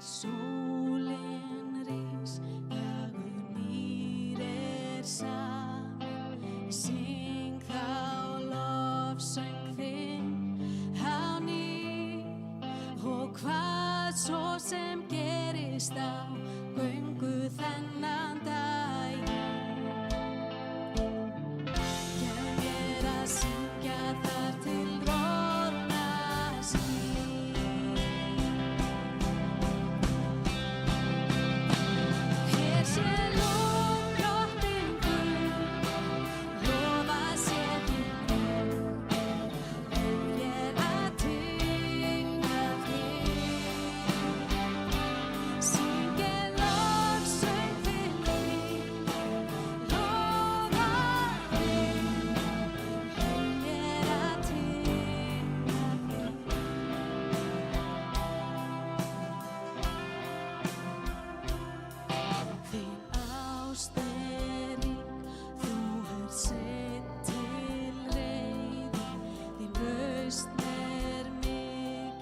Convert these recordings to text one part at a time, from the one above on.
Sólin rís, dagur nýr saminn, syng þá lofsöng þinn á ný. Og hvað svo sem gerist á göngu þennan daginn, gef mér að syngja þar til roðna skín. Hér sé lofdrottningur, lofa sér þín veg, mér að tyggja þig. Syngi lofsöng til þín, lofa þig, mér að tyggja þig. Þín ást rík, þú ert seinn til reiði, þín lausn mikil,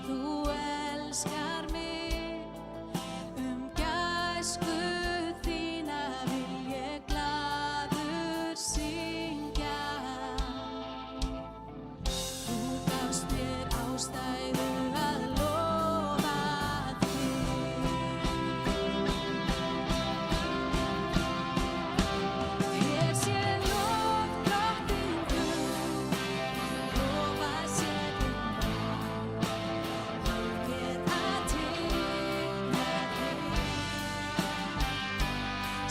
þú elskar mig. Gæsku þína vil ég glaður syngja. Þú gafst mér ástæðu að lofa þig. Hér sé lofdrottningur, lofa sér þín veg, mér að tyggja þig.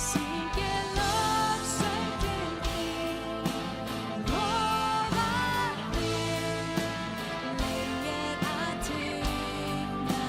Syngi lofsöng til þín, lofa þig, leyf mér að tyggja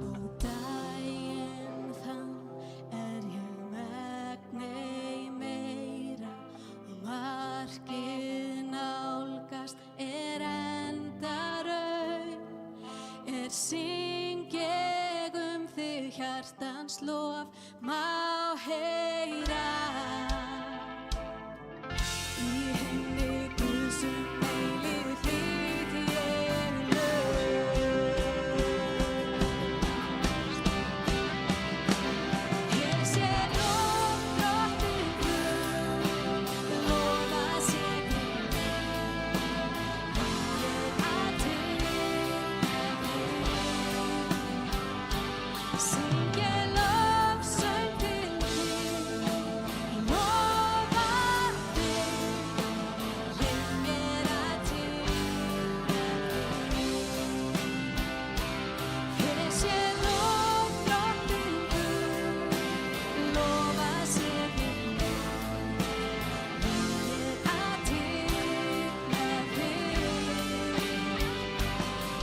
Og daginn þann ég megnei meira, og markið nálgast endaraun. Syng ég þig, hjartans lof má heyra. Í himni Guðs eilífð flyt ég laust. Hér sé lofdrottningur, lofa sér þín veg, mér að tyggja þig. Syngi lofsöng til þín, lofa þig, leyf mér að tyggja þig. Hér sé lofdrottningur, lofa sér þín veg, mér að tyggja þig.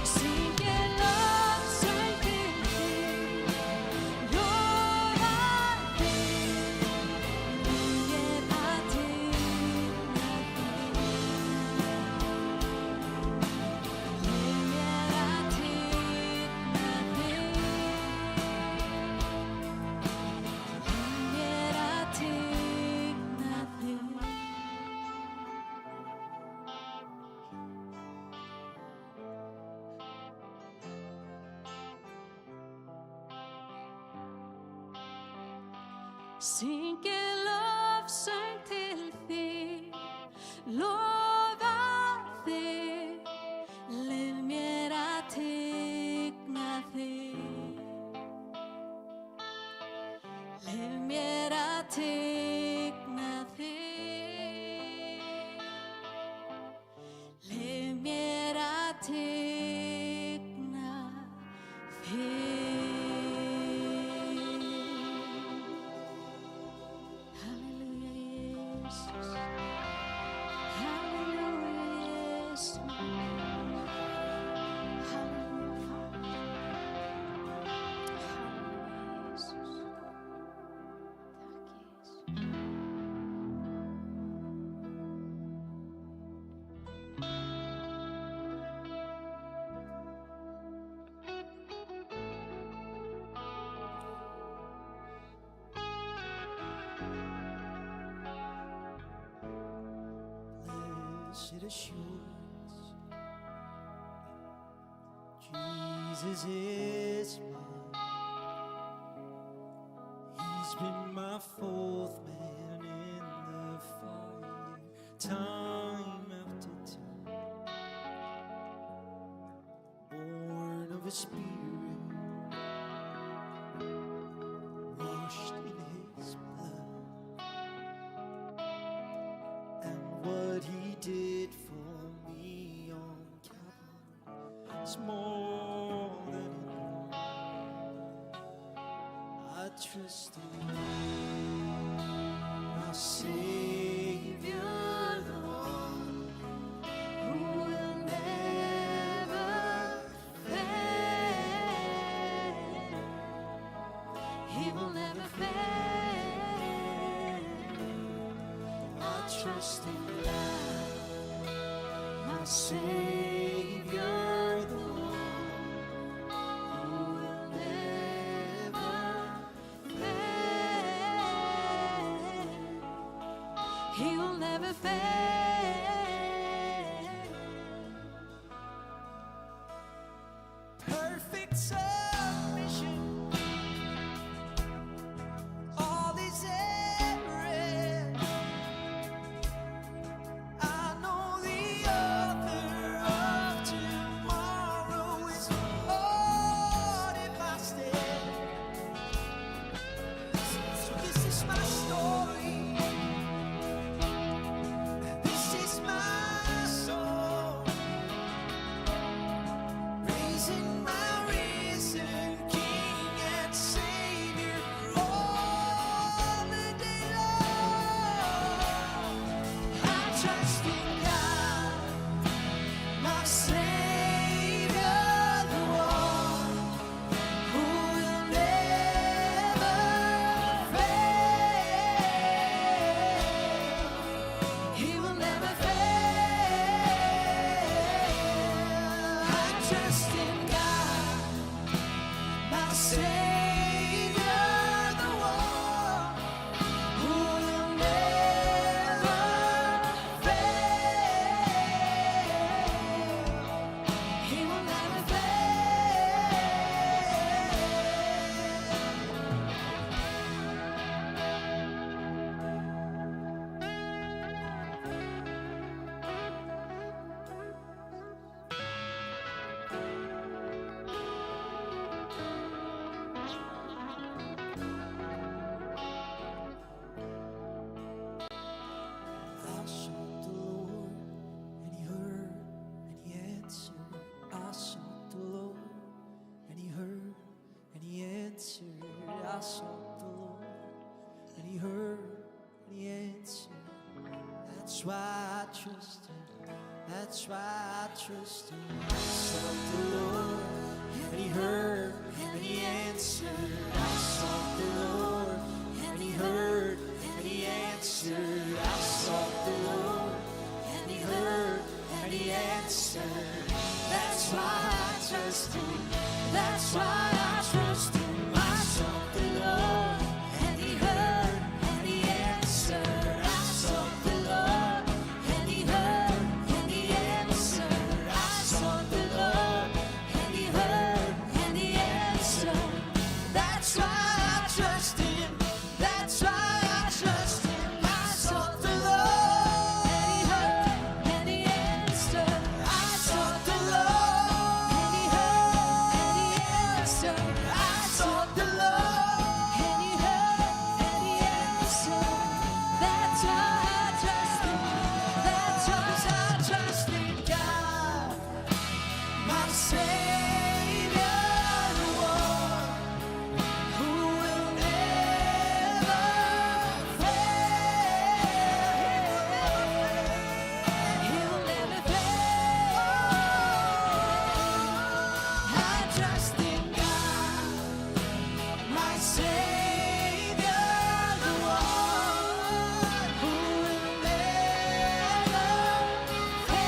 Syngi lofsöng til þín, lofa þig, mér að tyggja þig. Leyf mér að tyggja þig. Leyf mér að tyggja þig. Syngi lofsöng til þín, lofa þig, leyf mér að tyggja þig. Leyf mér að tyggja þig. Leyf mér að tyggja þig. Halleluja, Jesus. Halleluja. blessed assurance, Jesus is mine. He's been my fourth man in the fire, time after time. Born of a Spirit, washed in His blood, and what He did for me on Calvary is more than enough. I trust in God, my Savior, the one who will never fail. He will never fail. I trust in God, my Savior, the one who will never Fail. He will never fail. perfect submission. All is at rest. I know the author of tomorrow is ordered my steps. So this is my story. This is my song. Praising my risen King and Savior all the day long. I trust in God, my Savior, the one who will never fail. He will never fail. I trust in God, my Savior, the one who will never fail. He will never fail. I sought the Lord, and He heard, and He answered. I sought the Lord, and He heard, and He answered. I sought the Lord, and He heard, and He answered. That's why I trust Him. That's why I trust Him. I sought the Lord, and He heard, and He answered. I sought the Lord, and He heard, and He answered. I sought the Lord, and He heard, and He answered. That's why I trust Him. That's why I trust Him. I sought the Lord, and He heard, and He answered. I sought the Lord, and He heard, and He answered. I sought the Lord, and He heard, and He answered. That's why I trust Him. That's why I trust Him. I sought the Lord, and He heard, And he answered. I sought the Lord, And he heard. And he answered. I sought the Lord, And he heard. And he answered. That's why I trust him. That's why I trust him. God, my Savior, the one who will never fail. He will never fail. I trust in God, my Savior, the one who will never fail.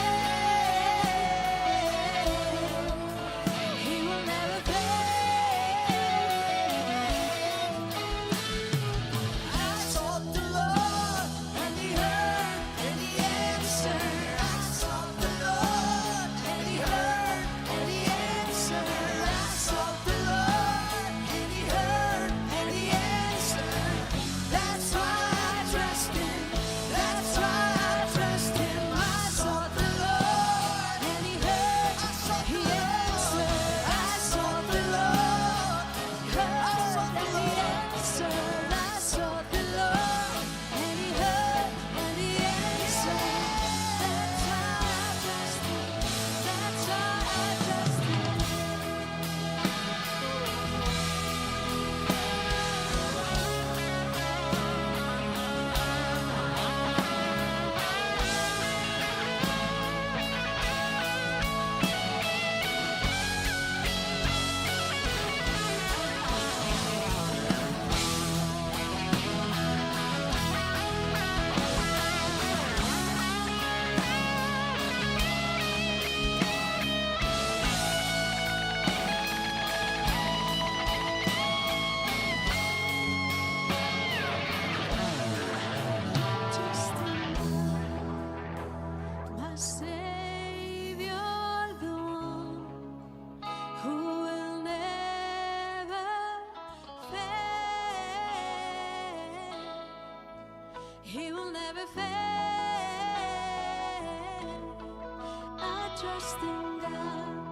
trust in God,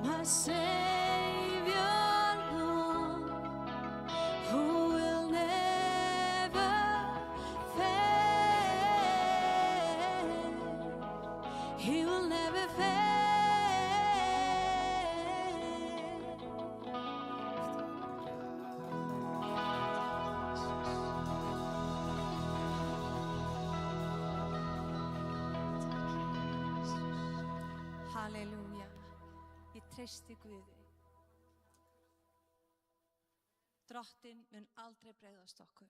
my Savior, Lord, who will never fail. He will never fail. Halleluja. Ég treysti Guði. Drottinn mun aldrei bregðast okkur.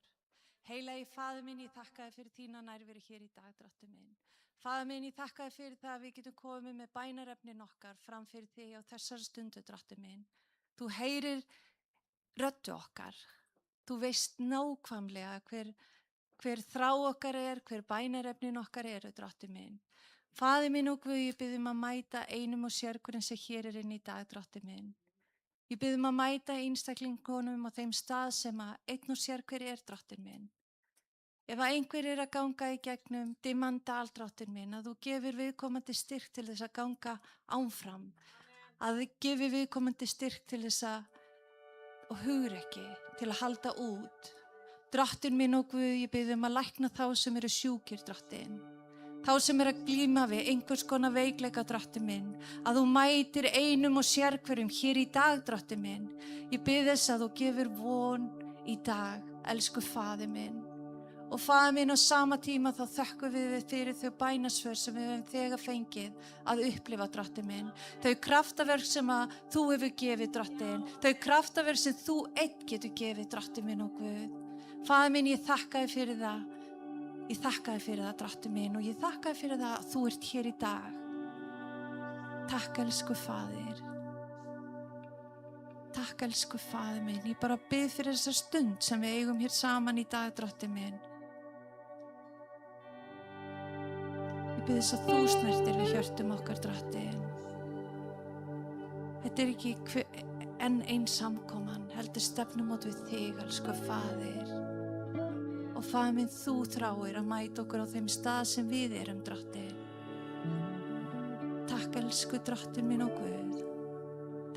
Heilagi Faðir minn, ég þakka þér fyrir þína nærveru hér í dag, Drottinn minn. Faðir minn, ég þakka þér fyrir það að við getum komið með bænarefnin okkar fram fyrir þig á þessari stundu, Drottinn minn. Þú heyrir röddu okkar. Þú veist nákvæmlega hver þrá okkar hver bænarefnin okkar Drottinn minn. Faðir minn og Guð, ég bið að mæta einum og sérhverjum sem hér inn í dag, Drottinn minn. Ég bið að mæta einstaklingunum á þeim stað sem að einn og sérhver Drottinn minn. Ef að einhver að ganga í gegnum dimman dal, Drottinn minn, að þú gefur viðkomandi styrk til þess að ganga áfram, að þú gefur viðkomandi styrk til þess að og hugrekki til að halda út. Drottinn minn og Guð, ég bið að lækna þá sem eru sjúkir, Drottinn. Þá sem að glíma við einhvers konar veikleika, Drottinn minn, að þú mætir einum og sérhverjum hér í dag, Drottinn minn. Ég bið þess að þú gefur von í dag, elsku Faðir minn. Og Faðir minn, á sama tíma þá þökkum við fyrir þau bænasvör sem við höfum þegar fengið að upplifa, Drottinn minn. Þau kraftaverk sem að þú hefur gefið, Drottinn. Þau kraftaverk sem þú einn getur gefið, Drottinn minn og Guð. Faðir minn, ég þakka þér fyrir það. Ég þakka þér fyrir það, Drottinn minn, og ég þakka þér fyrir það að þú ert hér í dag. Takk, elsku Faðir. Takk, elsku Faðir minn. Ég bara bið fyrir þessa stund sem við eigum hér saman í dag, Drottinn minn. Ég bið þess að þú snertir við hjörtum okkar, Drottinn. Þetta ekki enn ein samkoman, heldur stefnumót við þig, elsku Faðir. Og Faðir minn, þú þráir að mæta okkur á þeim stað sem við erum, Drottinn. Takk, elsku Drottinn minn og Guð.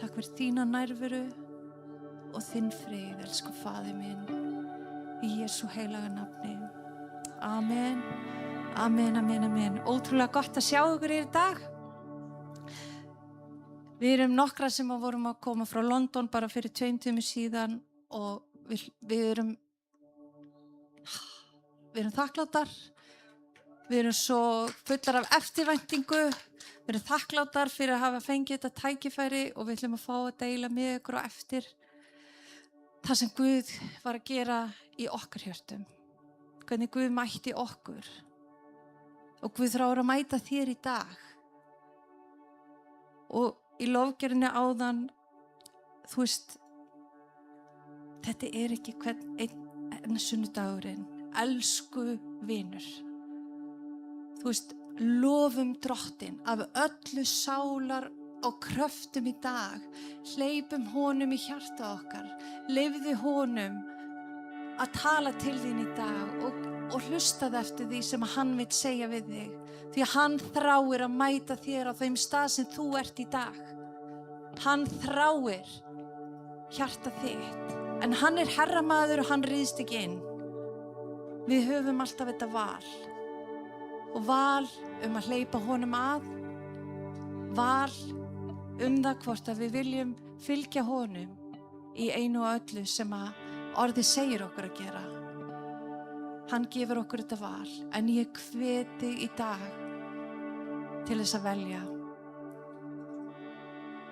Takk fyrir þína nærveru og þinn frið, elsku Faðir minn. Í Jesú heilaga nafni. Amen. Amen, amen, amen. Ótrúlega gott að sjá ykkur í dag. Við erum nokkra sem vorum að koma frá London bara fyrir 2 tímum síðan og við erum þakkláttar, við erum svo fullar af eftirvæntingu, við erum þakkláttar fyrir að hafa fengið þetta tækifæri og við ætlum að fá að deila með ykkur á eftir það sem Guð var að gera í okkar hjörtum, hvernig Guð mætti okkur og Guð þráir að mæta þér í dag. Og í lofgjörninni áðan, þú veist, þetta ekki einn sunnudagurinn. Elsku vinur, þú veist, lofum Drottinn af öllu sálar og kröftum í dag, hleypum honum í hjarta okkar, leyfðu honum að tala til þín í dag og hlustaðu eftir því sem hann vill segja við þig, því að hann þráir að mæta þér á þeim stað sem þú ert í dag. Hann þráir hjarta þitt, en hann herramaður og hann ríðst ekki inn. Við höfum alltaf þetta val og val að hleypa honum að, val það hvort að við viljum fylgja honum í einu og öllu sem að orðið segir okkur að gera. Hann gefur okkur þetta val, en ég hveti í dag til þess að velja.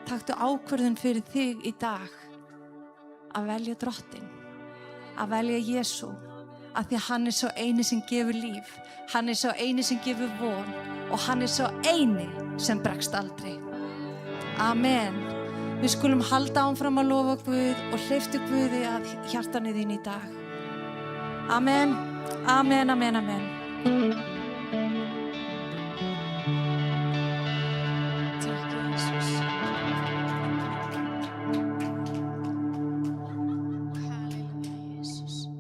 Taktu ákvörðun fyrir þig í dag að velja Drottinn, að velja Jesú. Af því að hann svo eini sem gefur líf, hann svo eini sem gefur von og hann svo eini sem bregst aldrei. Amen. Við skulum halda áfram að lofa Guð og hleyptu Guði að hjartanu þín í dag. Amen. Amen, amen, amen. Takk, Jesus. Halleluja, Jesus.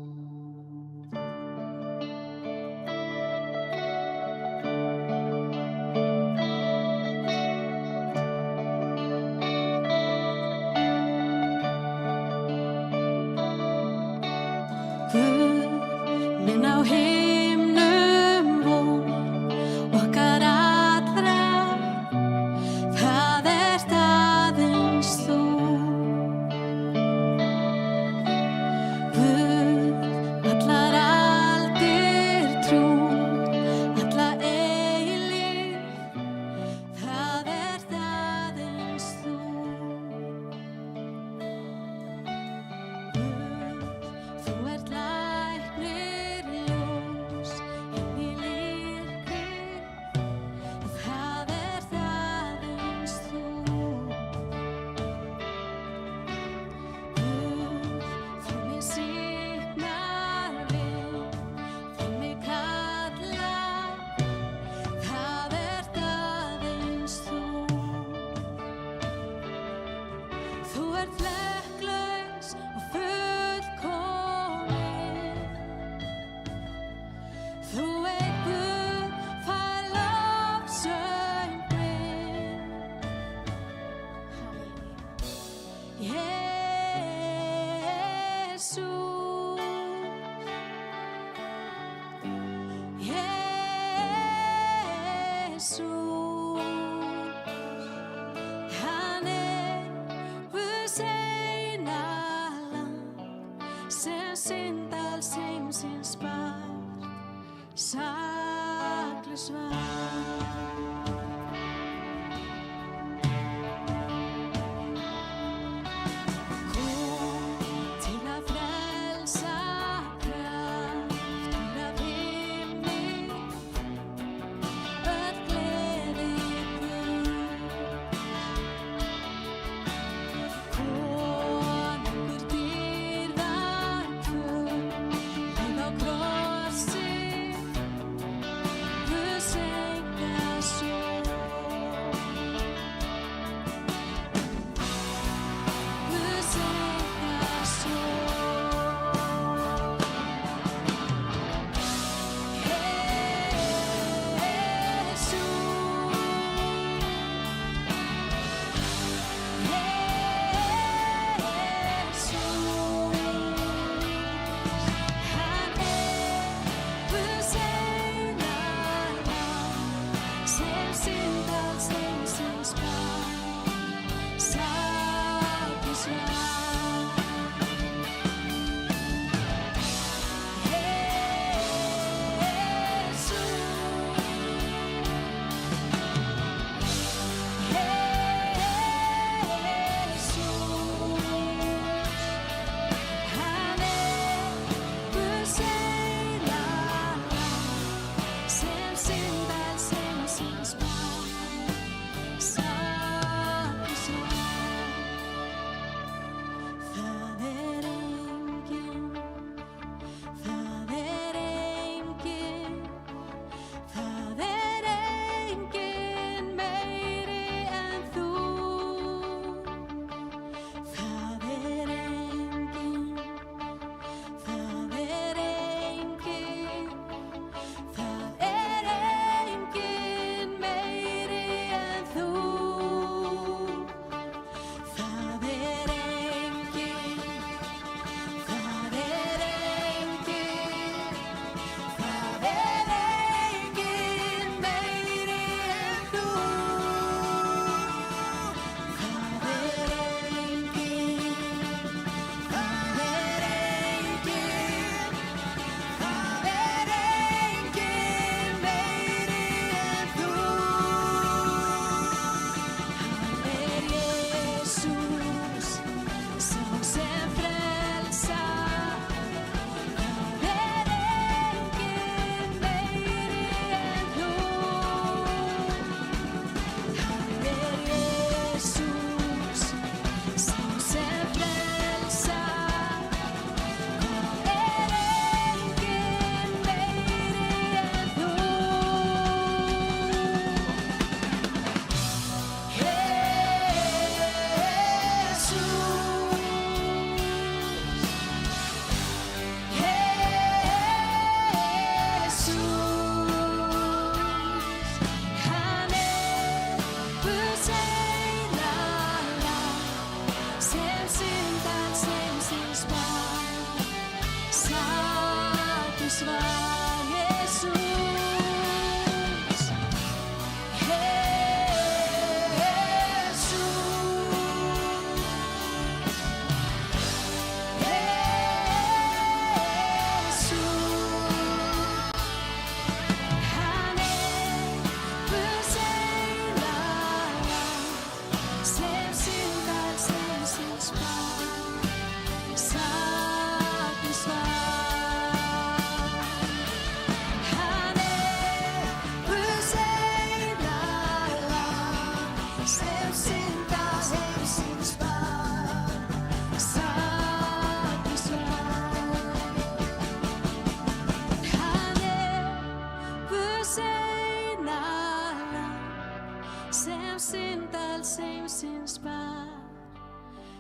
eina lamb sem synd alls heimsins bar, saklaus var.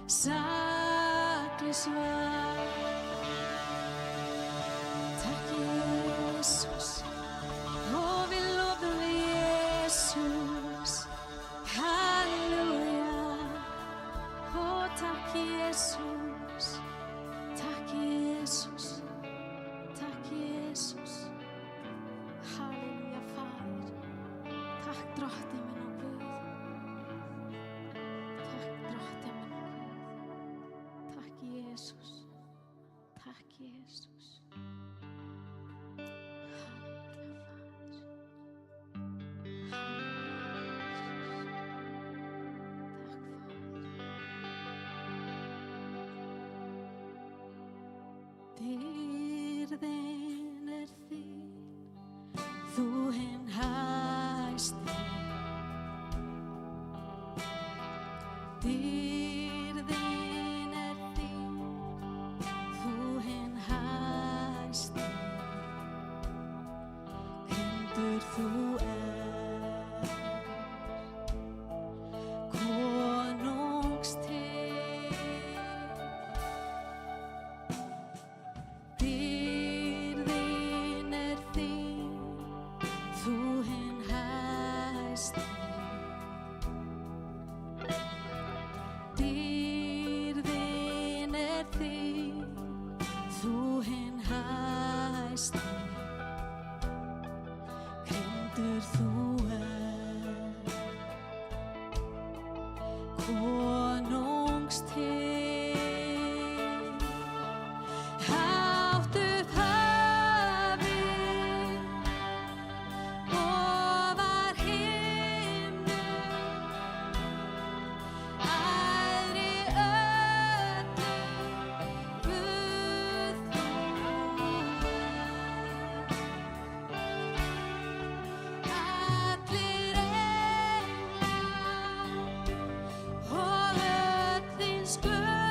Saklaus var. Tack Jesus, och vi lovar Jesus. Halleluja. Och tack Jesus, tack Jesus, tack Jesus. Halleluja Fader. Tack drottning min och Gud. Tack drottning min och Gud. Jesús. Halleluja, Dyrðin þín, þú hinn hæsti. Dyrðin þín, þú hinn hæsti. Krýndur þú konungs Dyrðin þín, þú hinn hæsti. Dyrðin þín, þú hinn hæsti. Krýndur þú konungs Hátt upp hafið, ofar himnum, æðri öllu Guð þú Allir englar og öll þín skuld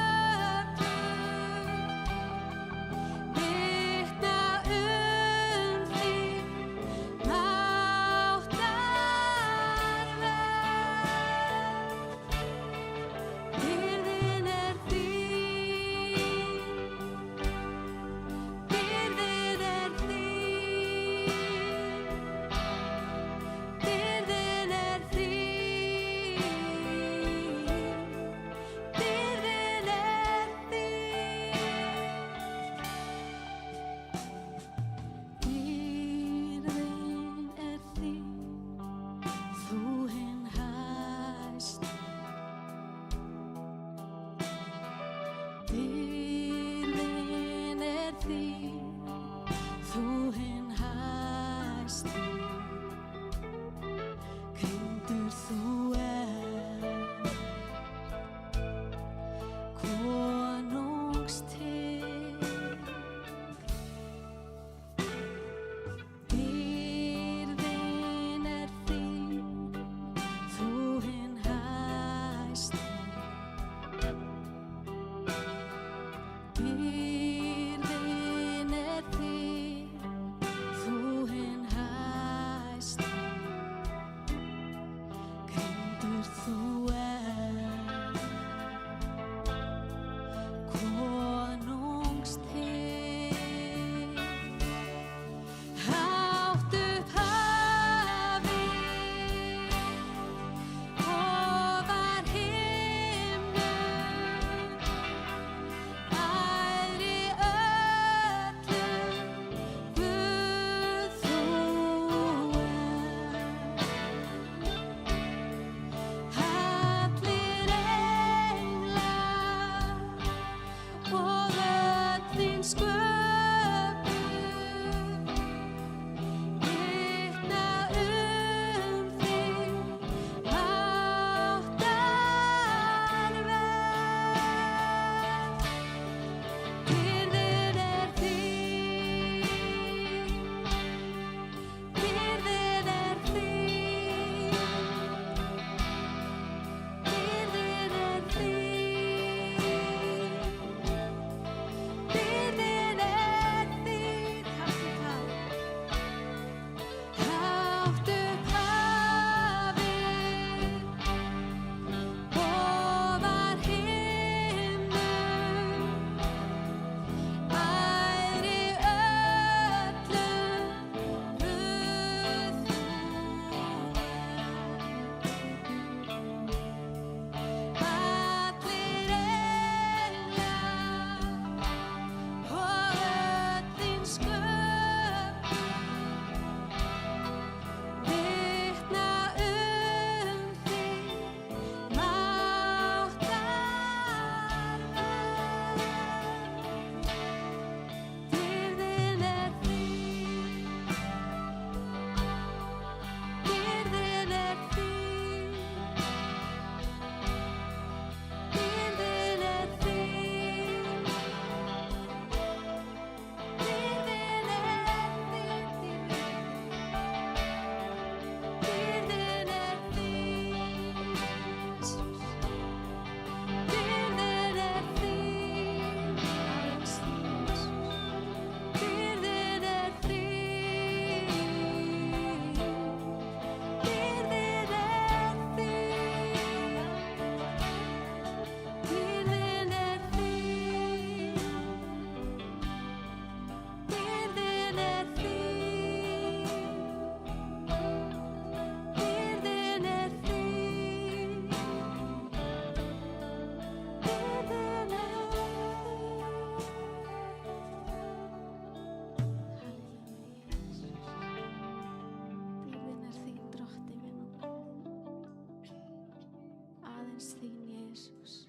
aðeins þín Jesús,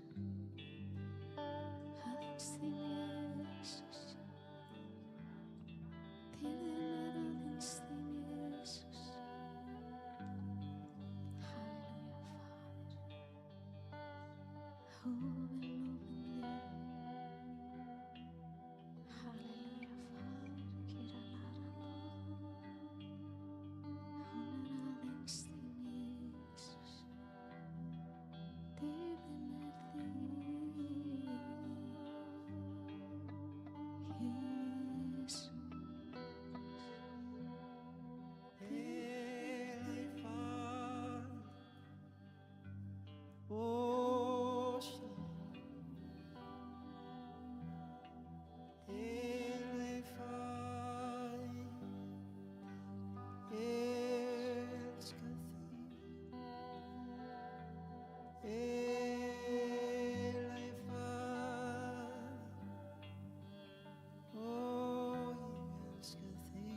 aðeins þín Jesús, dýrðin aðeins þín Jesús. Halleluja, Faðir, við lofum þig. Halleluja, Faðir, kýra narandi. Hún aðeins þín Jesús, dýrðin þín Jesús. Heilagi Faðir, ó Shalom. Heilagi Faðir, elska þig. Heilagi Faðir, ó ég elska þig.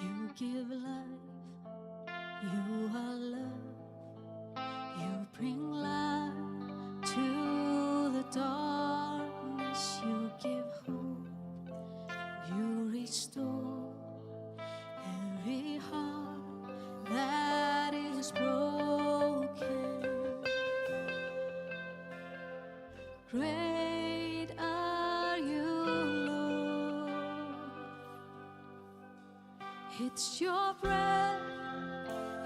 You give life, you are love, you bring light to the darkness, you give hope, you restore every heart that is broken. Great are you, Lord. It's your breath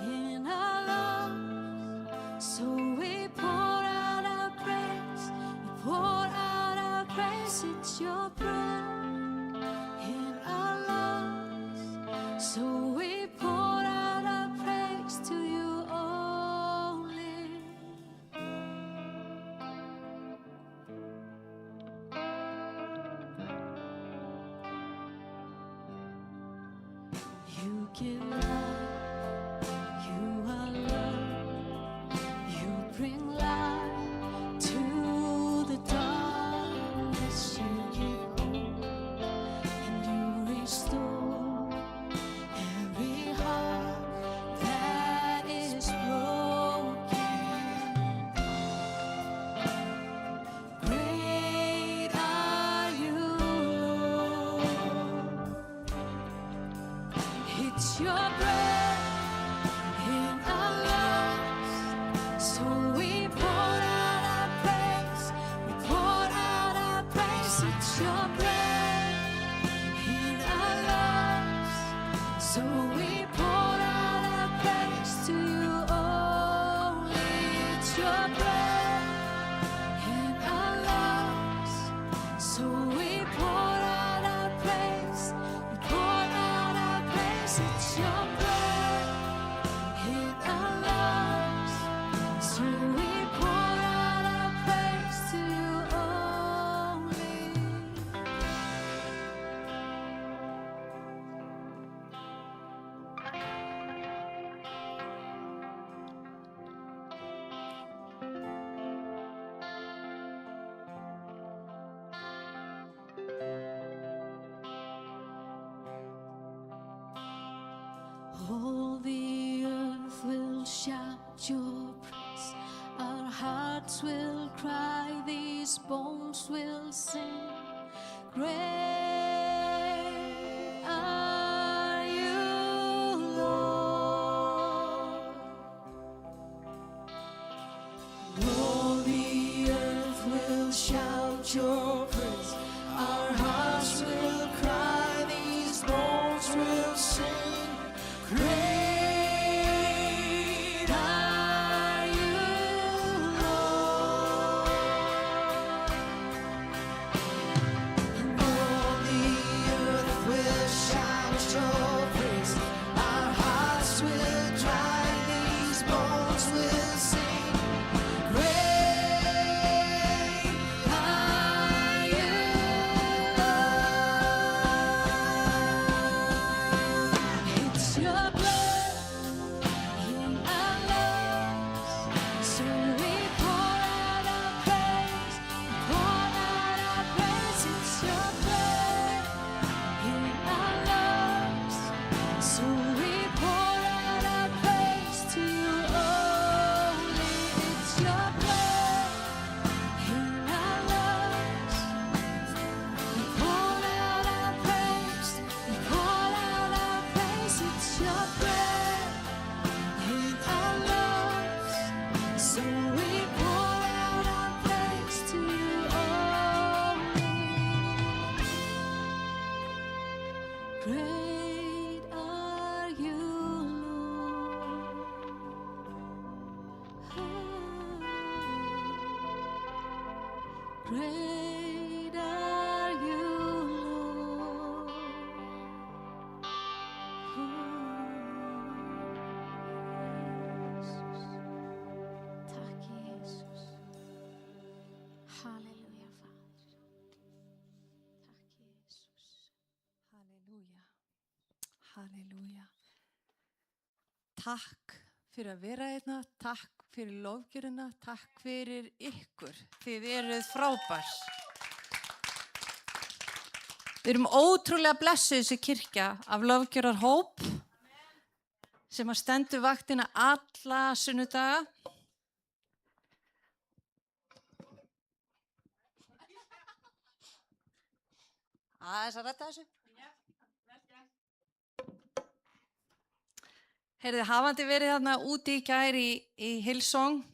in our lungs, so we pour out our praise. We pour out our praise. It's your breath in our lungs, so we pour out our praise to you only. You give life, you are love, you bring light to the darkness, you give hope, and you restore every heart that is broken. Great are you, Lord. It's your breath in our lungs, so we pour out our praise. We pour out our praise. It's your breath in our lungs, so we pour out our praise to you only. It's your breath in our lungs, so we pour out our praise. We pour out our praise. It's your breath in our lungs, so we pour out our praise to you only. All the earth will shout your praise. Our hearts will cry, these bones will sing. Great are you, Lord. All the earth will shout your praise. Our hearts will cry, these bones will sing. Great are you, Lord. And all the earth will shout your praise. Our hearts will cry, these bones will sing. Great are you, Lord. It's your blood in our lungs, so we pour out our praise, pour out our praise. It's your blood in our lungs, so we pour out our praise to you only. It's your blood in our lungs. We pour out our praise, we pour out our praise. It's your breath in our lungs, so we pour out our praise to you only. Great are you, Lord. Great are you, Lord. Tack Jesus. Halleluja, Fader. Tack Jesus. Halleluja. Halleluja. Takk fyrir að vera hérna, takk fyrir lofgjöruna, takk fyrir ykkur. Þið eruð frábær. Við erum ótrúlega blessuð þessi kirkja af lofgjörarhóp sem að stendur vaktina alla sunnudaga. Aðeins að rætta þessu. Heyrðu, hafandi verið þarna úti í gær í Hillsong,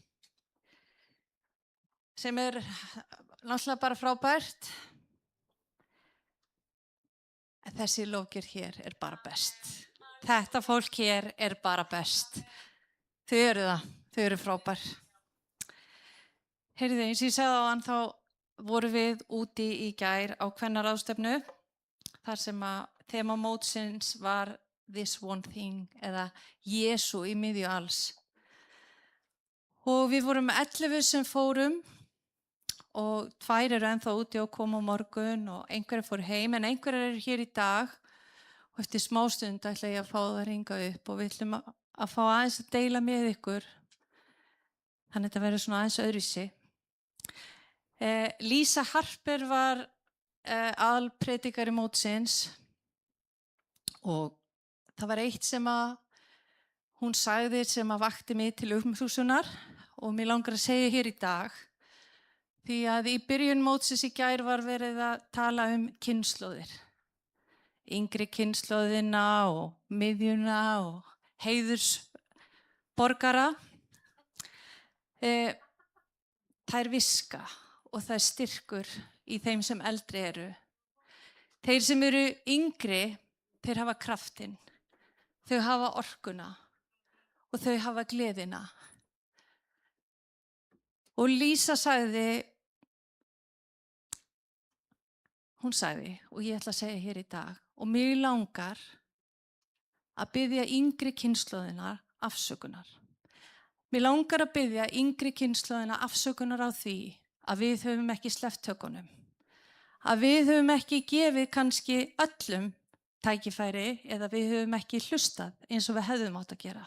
sem náttúrulega bara frábært. En þessi lofgjörð hér er bara best. Þetta fólk hér er bara best. Þau eru það, þau eru frábær. Heyrðu, eins og ég sagði áðan, þá vorum við úti í gær á kvennaráðstefnu, þar sem að þema mótsins var This One Thing, eða Jesú í miðju alls. Og við vorum 11 sem fórum og 2 eru ennþá úti og koma á morgun og einhverjar fór heim, en einhverjar eru hér í dag og eftir smástund ætla ég að fá það að ringa upp og við ætlum að fá aðeins að deila með ykkur. Þannig að þetta verður svona aðeins öðruvísi. Lísa Harper var aðalpredikari mótsins og það var eitt sem að hún sagði sem að vakti mig til umhugsunar og mér langar að segja hér í dag. Því að í byrjun mótsins í gær var verið að tala kynslóðir. Yngri kynslóðina og miðjuna og heiðursborgara. Það viska og það styrkur í þeim sem eldri eru. Þeir sem eru yngri, þeir hafa kraftinn. Þau hafa orkuna og þau hafa gleðina. Og Lísa sagði, hún sagði, og ég ætla að segja hér í dag, og mig langar að biðja yngri kynslóðina afsökunar. Mig langar að biðja yngri kynslóðina afsökunar á því að við höfum ekki sleppt tökunum. Að við höfum ekki gefið kannski öllum tækifæri eða við höfum ekki hlustað eins og við hefðum átt að gera.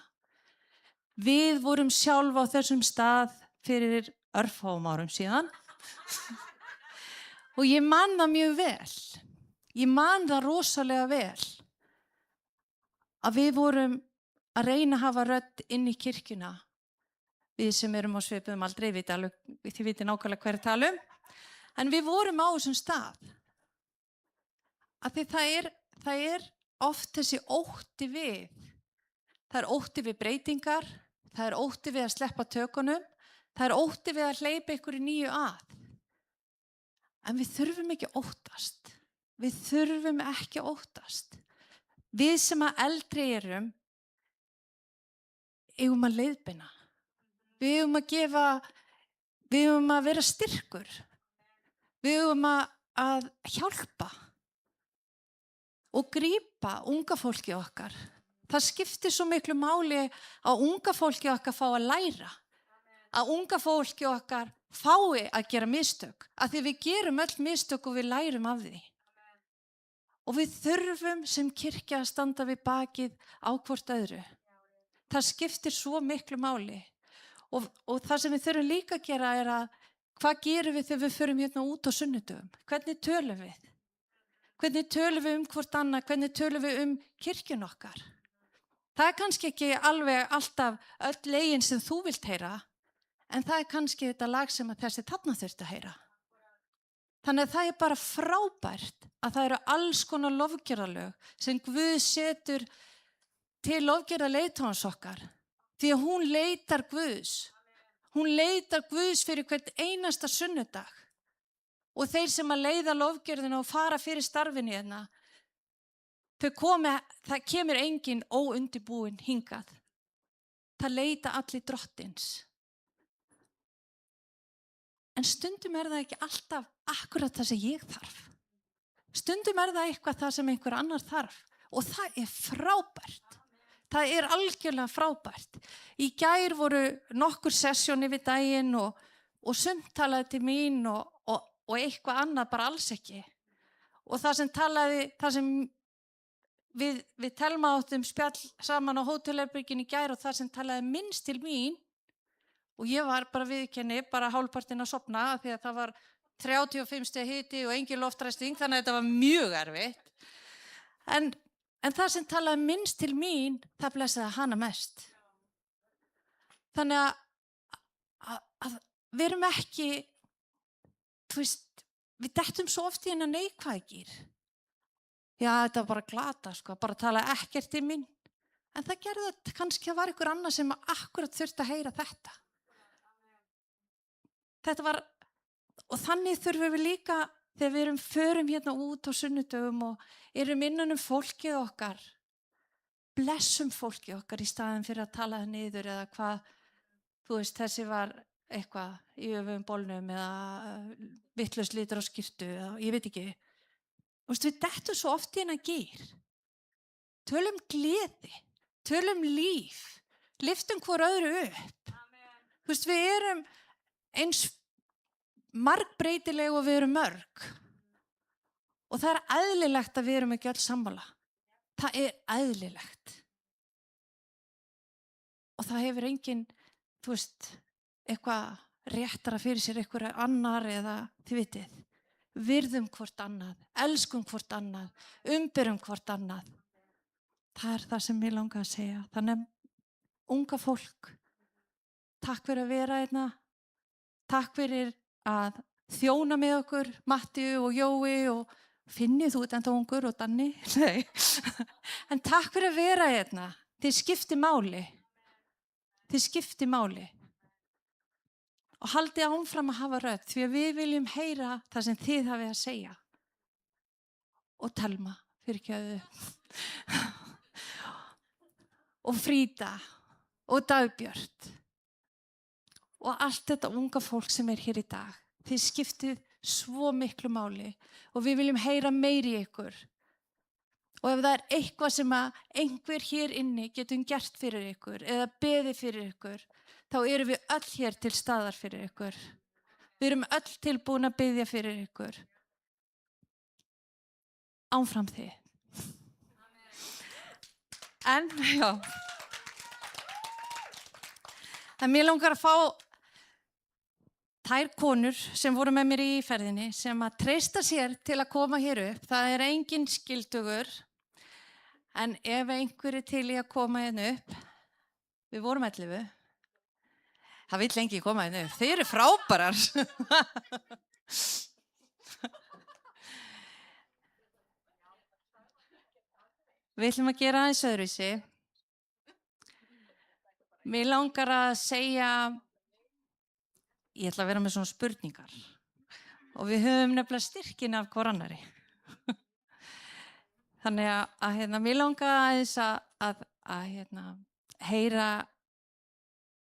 Við vorum sjálf á þessum stað fyrir örfáum árum síðan og ég man það mjög vel. Ég man það rosalega vel að við vorum að reyna að hafa rödd inn í kirkjuna. Við sem erum á svipuðum aldrei, þið viti nákvæmlega hver talum, en við vorum á þessum stað. Af því það er oft þessi ótti við. Það er ótti við breytingar, það er ótti við að sleppa tökunum, það er ótti við að hleypa ykkur í nýju að. En við þurfum ekki að óttast. Við þurfum ekki að óttast. Við sem að eldri erum, eigum að leiðbeina. Við eigum að vera styrkur. Við eigum að hjálpa og grípa unga fólki okkar. Það skiptir svo miklu máli að unga fólki okkar fá að læra. Að unga fólki okkar fái að gera mistök. Af því við gerum öll mistök og við lærum af því. Og við þurfum sem kirkja að standa við bakið á hvort öðru. Það skiptir svo miklu máli. Og það sem við þurfum líka að gera er að hvað gerum við þegar við förum hérna út á sunnudögum? Hvernig tölum við? Hvernig tölum við hvort annað? Hvernig tölum við kirkjun okkar? Það er kannski ekki alveg alltaf öll legin sem þú vilt heyra, en það er kannski þetta lag sem að þessi þarna þurft að heyra. Þannig að það er bara frábært að það eru alls konar lofgjörðalög sem Guð setur til lofgjörða leiðtogans okkar. Því að hún leitar Guðs. Hún leitar Guðs fyrir hvert einasta sunnudag. Og þeir sem að leiða lofgjörðina og fara fyrir starfinu hérna, það kemur engin óundibúin hingað. Það leita allir drottins. En stundum er það ekki alltaf akkurat það sem ég þarf. Stundum er það eitthvað það sem einhver annar þarf. Og það er frábært. Það er algjörlega frábært. Í gær voru nokkur sessjóni við daginn og sumt talaði til mín og eitthvað annað bara alls ekki. Og það sem við Telma áttum spjall saman á hótelherberginu í gær og það sem talaði minnst til mín, og ég var bara viðurkenni, bara hálfpartinn að sofna því að það var 35 stiga hiti og engin loftræsting, þannig að þetta var mjög erfitt. En það sem talaði minnst til mín, það blessaði hana mest. Þannig að við erum ekki, við dettum svo oft í hennar neikvæðgir. Já, þetta var bara glata, bara tala ekkert til mín. En það gerði þetta, kannski það var ykkur annar sem akkurat þurfti að heyra þetta. Og þannig þurfum við líka, þegar við förum hérna út á sunnudögum og erum innan fólkið okkar, blessum fólkið okkar í staðin fyrir að tala það niður eða hvað, þessi var eitthvað í öfum bólnum eða vitlaus litur á skyrtu eða ég veit ekki. Við dettum svo oft í hennar gír. Tölum gleði, tölum líf, lyftum hvor öðru upp. Við erum eins margbreytileg og við erum mörg. Og það er eðlilegt að við erum ekki öll sammála. Það er eðlilegt. Og það hefur engin, eitthvað réttara fyrir sér einhver annar eða þið vitið. Virðum hvort annað, elskum hvort annað, umberum hvort annað. Það er það sem ég langa að segja. Þannig unga fólk, takk fyrir að vera hérna. Takk fyrir að þjóna með okkur, Mattíu og Jói og Finni, þú ert enda ungur og Danni. Nei. En takk fyrir að vera hérna. Þið skipti máli. Þið skipti máli. Og haldið áfram að hafa rödd því að við viljum heyra það sem þið hafið að segja. Og Telma, fyrirgefðu. Og Fríða og Dagbjört. Og allt þetta unga fólk sem er hér í dag. Þið skiptið svo miklu máli og við viljum heyra meiri í ykkur. Og ef það er eitthvað sem að einhver hér inni getum gert fyrir ykkur eða beðið fyrir ykkur, þá erum við öll hér til staðar fyrir ykkur. Við erum öll tilbúin að biðja fyrir ykkur. Áfram þið. En, já. En mér langar að fá þær konur sem voru með mér í ferðinni sem að treysta sér til að koma hér upp. Það er engin skildugur, en ef einhver er til í að koma hérna upp, við vorum 11. Það vill lengi koma hérna upp. Þið eru frábærar. Við ætlum að gera aðeins öðruvísi. Mér langar að segja, ég ætla að vera með svona spurningar og við höfum nefnilega styrkin af hvor annari. Þannig að mér langar aðeins að heyra,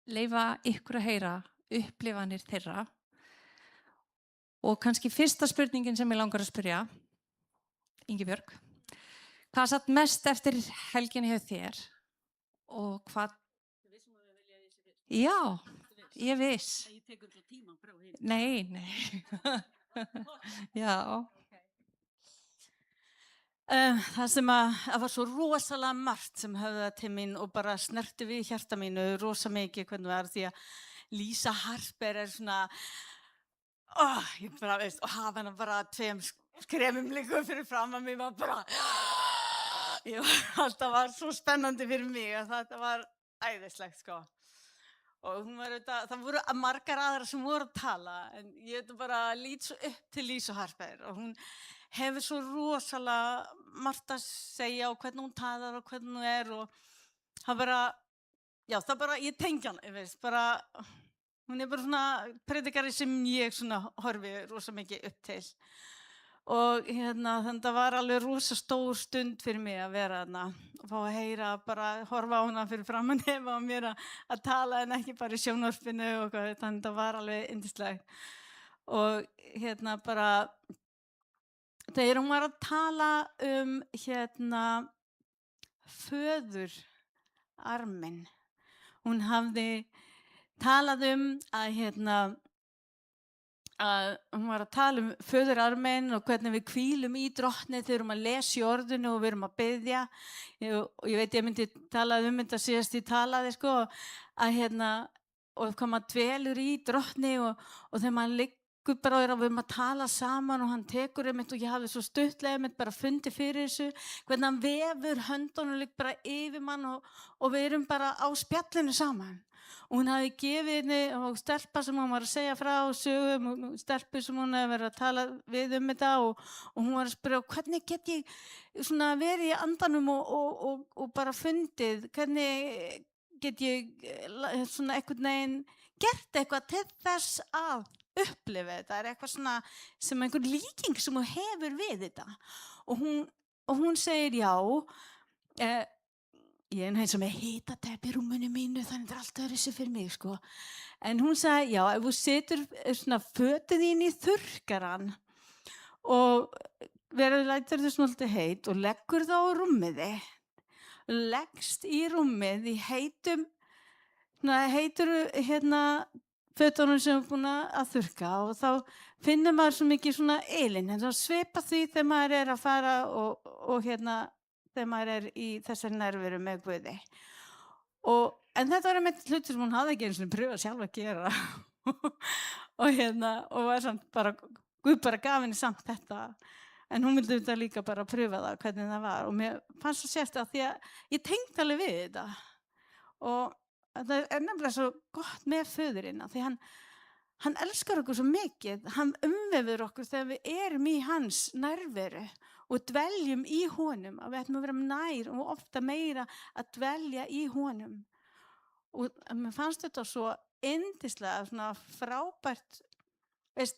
leyfa ykkur að heyra upplifanir þeirra. Og kannski fyrsta spurningin sem ég langar að spyrja, Ingibjörg, hvað satt mest eftir helginni hjá þér og hvað... Já, ég viss. Ég tekur svo tíma frá hinn. Nei. Já. Það sem það var svo rosalega margt sem höfða til mín og bara snerti við hjarta mínu rosa mikið hvernig það því að Lisa Harper svona, ég bara veist, og hafa hana bara 2 skrefum líka fyrir fram að mér var bara, alltaf var svo spennandi fyrir mig að þetta var æðislegt sko. Og það voru margar aðrar sem voru að tala en ég bara lít svo upp til Lisa Harper og hún hefur svo rosalega margt að segja og hvernig hún talar og hvernig hún og það bara, það bara, ég tengi hana, veist, bara, hún bara svona predikari sem ég svona horfi rosa mikið upp til. Og þannig að það var alveg rosa stór stund fyrir mig að vera þarna og fá að heyra, bara horfa á hana fyrir framan hefa á mér að tala en ekki bara í sjónvarpinu og hvað, þannig að það var alveg yndislegt. Og bara, þegar hún var að tala föðurarminn, hún hafði talað að hún var að tala föðurarminn og hvernig við hvílum í Drottni þegar við erum að lesa í orðinu og við erum að biðja. Og ég veit ég myndi tala þetta síðast ég talaði sko, að og hvað maður dvelur í Drottni og þegar maður liggur bara og við erum að tala saman og hann tekur og ég hafði svo stuttlega bara fundið fyrir þessu, hvernig hann vefur höndunum líka bara yfir mann og við erum bara á spjallinu saman. Og hún hafði gefið henni og stelpa sem hún var að segja frá sögum, stelpu sem hún hefði verið að tala við þetta og hún var að spyrja hvernig get ég svona verið í andanum og bara fundið, hvernig get ég svona einhvern veginn gert eitthvað til þess að upplifa þetta, eitthvað svona sem einhver líking sem hún hefur við þetta. Og hún segir já, ég eins og með hitateppi í rúminu mínu, þannig það allt öðruvísi fyrir mig, sko. En hún sagði, já, ef þú setur svona fötin þín í þurrkaran og lætur þau svolítið heit og leggur það á rúmiði, leggst í rúmið í heitur fötunum sem er búin að þurrka og þá finnur maður svo mikið svona elin, en þá svipa því þegar maður er að fara og þegar maður er í þessari nærveru með Guði. En þetta var með hluti sem hún hafði ekki einu sinni pröfað sjálf að gera. og var samt bara, Guð bara gaf henni samt þetta. En hún vildi þetta líka bara pröfa það, hvernig það var. Og mér fannst það sérstakt því að ég tengdi alveg við þetta. Og það er nefnilega svo gott með föðurinn, því hann elskar okkur svo mikið. Hann umvefur okkur þegar við erum í hans nærveru. Og dveljum í honum, að við ætlum að vera nær og ofta meira að dvelja í honum. Og mér fannst þetta svo yndislega, svona frábært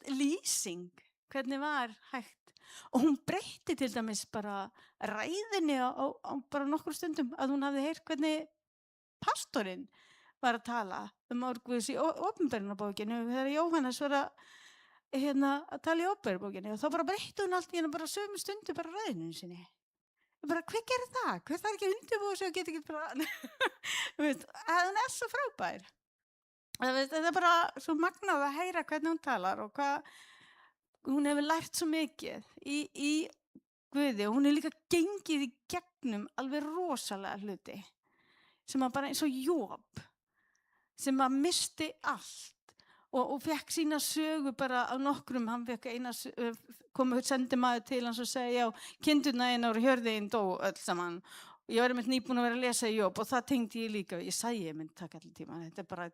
lýsing, hvernig var hægt. Og hún breytti til dæmis bara ræðinni á bara nokkur stundum að hún hafði heyrt hvernig pastorinn var að tala orð Guðs í opinberunarbókinu þegar Jóhannes var að tala í opinberunarbókinu og þá bara breytti hún allt í henni bara sömu stundu bara ræðinu sinni. Ég bara, hver gerir það? Hver þarf ekki að undirbúa sig og geta ekki bara hún er svo frábær. Þetta er bara svo magnað að heyra hvernig hún talar og hvað hún hefur lært svo mikið í Guði og hún er líka gengið í gegnum alveg rosalega hluti sem að bara eins og Job sem að misti allt og fekk sína sögu bara á nokkrum, hann fekk sendi maður til hans og segja já, kindurna einar og hjörðin dó öll saman og ég var einmitt nýbúin að vera að lesa Job og það tengdi ég líka, ég sagði ég myndi taka allir tíma, þetta er bara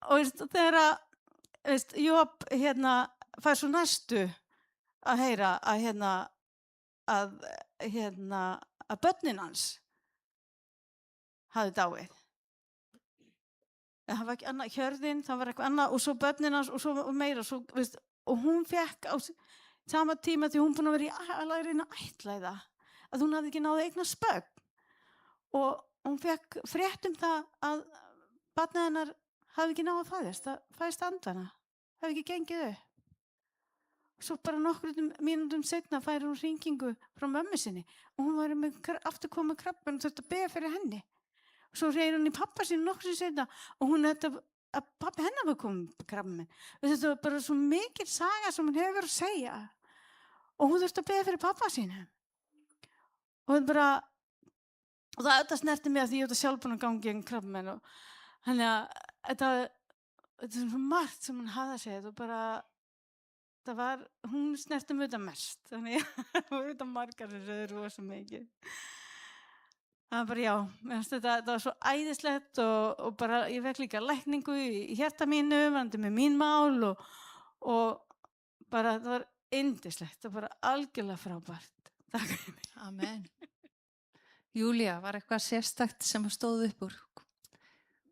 og þegar Job fær svo næstu að heyra að að börnin hans hafði dáið. Það var ekki annað, Hjörðin, það var eitthvað annað og svo börnin hans og svo meira svo, veist, og hún fekk á sama tíma því hún búin að vera að reyna að ættleiða að hún hafði ekki náð að eignast börn og hún fekk frétt það að barnið hennar hafði ekki náð að fæðast andvana, hafði ekki gengið upp. Svo bara nokkrum mínútum seinna færi hún hringingu frá mömmu sinni og hún var með afturkoma krabbamein og þurfti að biðja fyrir henni. Svo hringir hún í pappa sinni nokkrum seinna og hún að pappi hennar var komið krabbamein. Þetta var bara svo mikil saga sem hún hefur að segja og hún þurfti að biðja fyrir pappa sinni. Og það snerti mig að því ég var sjálf búin að ganga gegn krabbamein og þannig að þetta er svo margt sem hún hafði að segja og bara hún snerti mig þetta mest, þannig að það var þetta margar sem sögðu rosa mikið. Það var bara, já, þetta var svo æðislegt og bara, ég fekk líka lækningu í hjarta mínu, varandi með mín mál og bara, það var yndislegt og bara algjörlega frábært. Takk fyrir mig. Amen. Júlía, var eitthvað sérstakt sem stóð upp úr?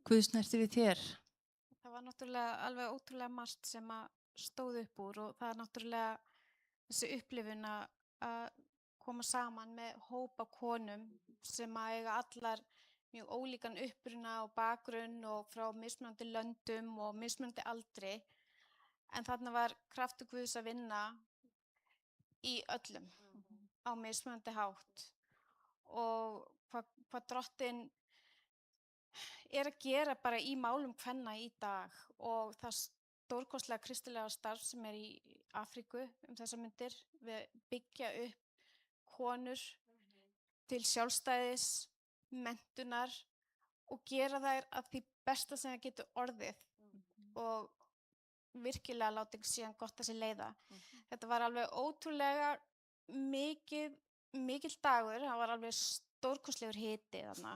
Guð snerti við þér? Það var náttúrulega alveg ótrúlega margt sem stóð upp úr og það er náttúrulega þessi upplifun að koma saman með hópa konum sem eiga allar mjög ólíkan uppruna og bakgrunn og frá mismunandi löndum og mismunandi aldri en þarna var kraftur Guðs að vinna í öllum á mismunandi hátt og hvað Drottinn að gera bara í málum kvenna í dag og það stórkostlega kristilega starf sem í Afríku þessar myndir við byggja upp konur til sjálfstæðis, menntunar og gera þær að því besta sem það getur orðið og virkilega láta ekki síðan gott að sér leiða. Þetta var alveg ótrúlega mikill dagur, það var alveg stórkostlegur hiti þarna.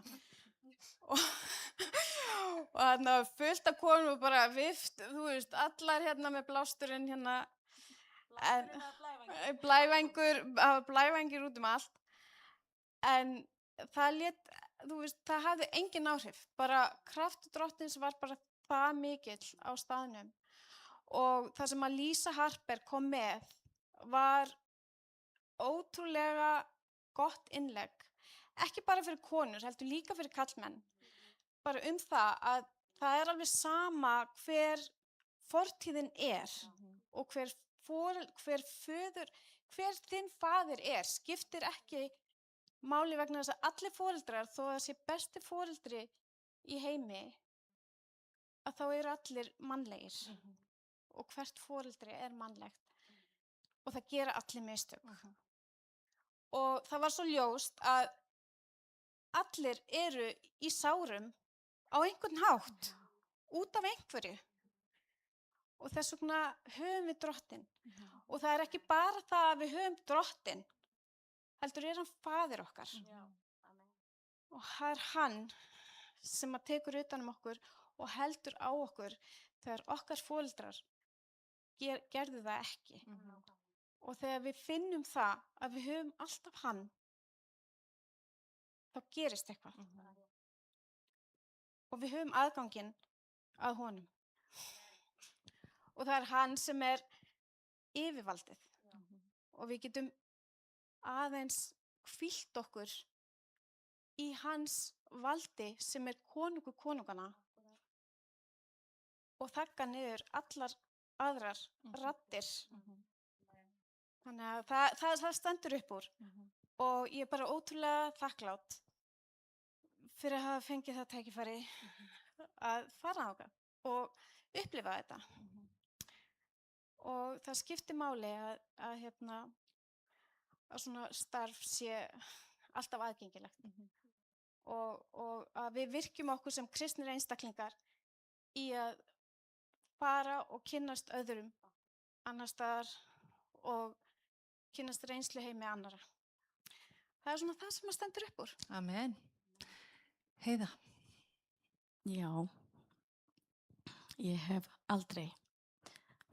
Og þarna fullt af konum og bara vift, þú veist, allar hérna með blásturinn hérna, blævængir út allt, en það hafði engin áhrif, bara kraftur Drottins var bara það mikill á staðnum og það sem að Lisa Harper kom með var ótrúlega gott innlegg, ekki bara fyrir konur, heldur líka fyrir karlmenn. Bara það að það er alveg sama hver fortíðin og hver þinn faðir skiptir ekki máli vegna þess að allir foreldrar, þó að það sé besti foreldri í heimi, að þá eru allir mannlegir og hvert foreldri mannlegt og það gera allir mistök. Og það var svo ljóst að allir eru í sárum á einhvern hátt, út af einhverju. Og þess vegna höfum við Drottinn. Og það er ekki bara það að við höfum Drottinn, heldur hann faðir okkar. Og það er hann sem að tekur utan okkur og heldur á okkur þegar okkar foreldrar gerðu það ekki. Og þegar við finnum það að við höfum alltaf hann, þá gerist eitthvað. Og við höfum aðganginn að honum. Og það er hann sem yfirvaldið. Og við getum aðeins hvílt okkur í hans valdi sem konungur konungana og þagga niður allar aðrar raddir. Þannig að það stendur upp úr og ég er bara ótrúlega þakklát fyrir að hafa fengið það tækifæri að fara þangað og upplifa þetta. Og það skiptir máli að svona starf sé alltaf aðgengilegt og að við virkjum okkur sem kristnir einstaklingar í að fara og kynnast öðrum annars staðar og kynnast reynslu heimi annarra. Það er svona það sem stendur upp úr. Amen. Heiða. Já, ég hef aldrei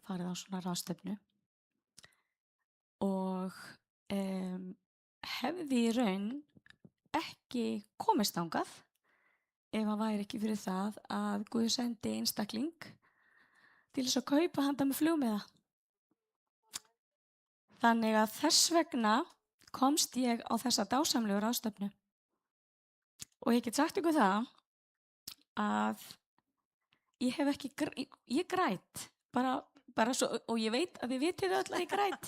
farið á svona ráðstefnu og hefði í raun ekki komist þangað ef að væri ekki fyrir það að Guð sendi einstakling til þess að kaupa handa með flugmiða. Þannig að þess vegna komst ég á þessa dásamlegu ráðstefnu. Og ég get sagt ykkur það að ég hef ekki, ég græt, bara svo, og ég veit að þið vitið öll að ég græt.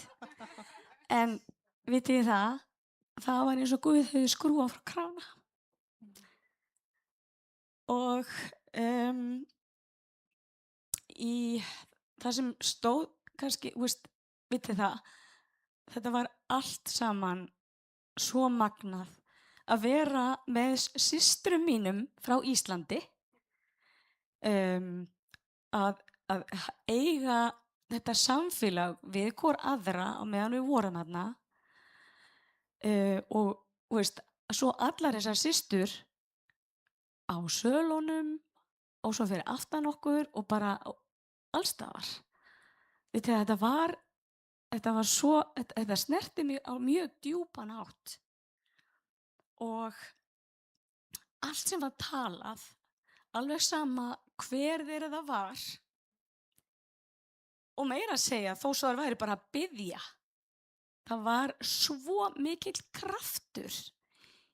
En vitið þið það var eins og Guð hefði skrúfað frá krana. Og í það sem stóð, kannski, vitið það, þetta var allt saman svo magnað að vera með systrum mínum frá Íslandi, að eiga þetta samfélag við hvor aðra á meðan við vorum þarna, og svo allar þessar systur á sölunum og svo fyrir aftan okkur og bara allstaðar. Vitið þetta snerti mig á mjög djúpan hátt. Og allt sem var talað, alveg sama hver þeirra það var, og meira að segja þó svo það væri bara að biðja, það var svo mikill kraftur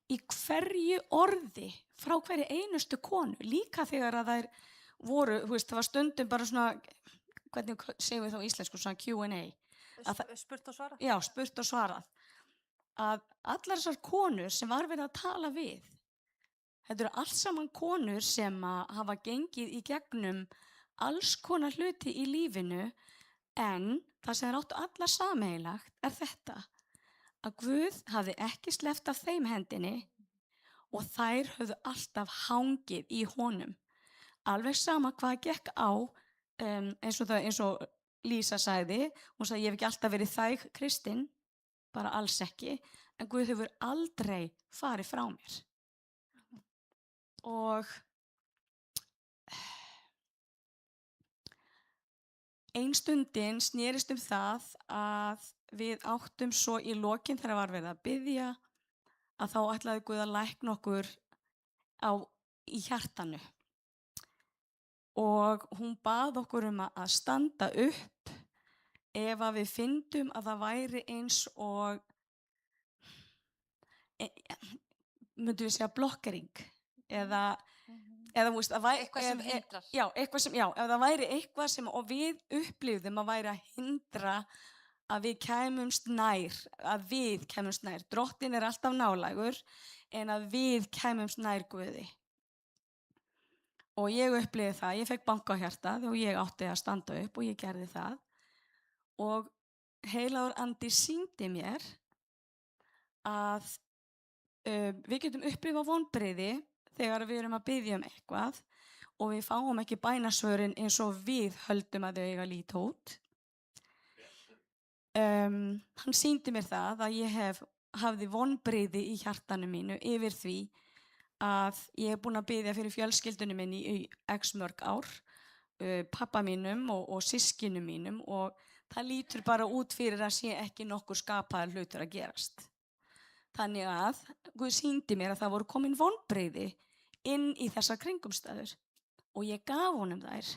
í hverju orði frá hverju einustu konu, líka þegar að þær voru, það var stundum bara svona, hvernig segjum við þá á íslensku, svona Q&A. Spurt og svarað. Já, spurt og svarað. Að allar þessar konur sem var verið að tala við, þetta eru allt saman konur sem hafa gengið í gegnum alls konar hluti í lífinu, en það sem er áttu allar sameiginlegt er þetta, að Guð hafði ekki sleppt af þeim hendinni og þær höfðu alltaf hangið í honum. Alveg sama hvað gekk á, eins og Lísa sagði, hún sagði ég hef ekki alltaf verið þæg kristin, bara alls ekki, en Guð hefur aldrei farið frá mér. Og ein stundin snerist það að við áttum svo í lokin þegar var verið að biðja að þá ætlaði Guð að lækna okkur í hjartanu. Og hún bað okkur að standa upp ef að við fyndum að það væri eins og, myndum við segja blokkering, eða Eitthvað sem hindrar. Já, ef það væri eitthvað sem og við upplifðum að væri að hindra að við kæmumst nær, Drottinn er alltaf nálægur, en að við kæmumst nær Guði. Og ég upplifði það, ég fekk banka á hjartað og ég átti að standa upp og ég gerði það. Og heilagur andi sýndi mér að við getum upplifað vonbrigði þegar við erum að biðja eitthvað og við fáum ekki bænasvörin eins og við höldum að þau eiga að líta út. Hann sýndi mér það að ég hafði vonbrigði í hjartanu mínu yfir því að ég búin að biðja fyrir fjölskyldunum minni í x mörg ár, pappa mínum og systkinum mínum, og það lítur bara út fyrir að sé ekki nokkur skapaðar hlutur að gerast. Þannig að Guð sýndi mér að það voru komin vonbrigði inn í þessar kringumstæður og ég gaf honum þær.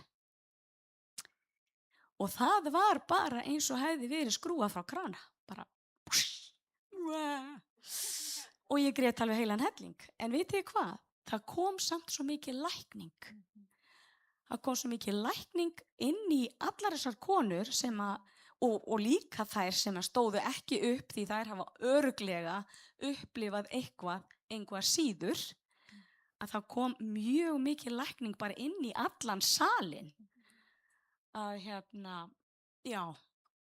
Og það var bara eins og hefði verið skrúfað frá krana. Bara og ég grét alveg heilan helling. En vitið þið hvað? Það kom samt svo mikið lækning. Það kom svo mikið lækning inn í allar þessar konur sem og líka þær sem stóðu ekki upp því þær hafa örugglega upplifað einhvað síður, að það kom mjög mikið lækning bara inn í allan salinn. Að já,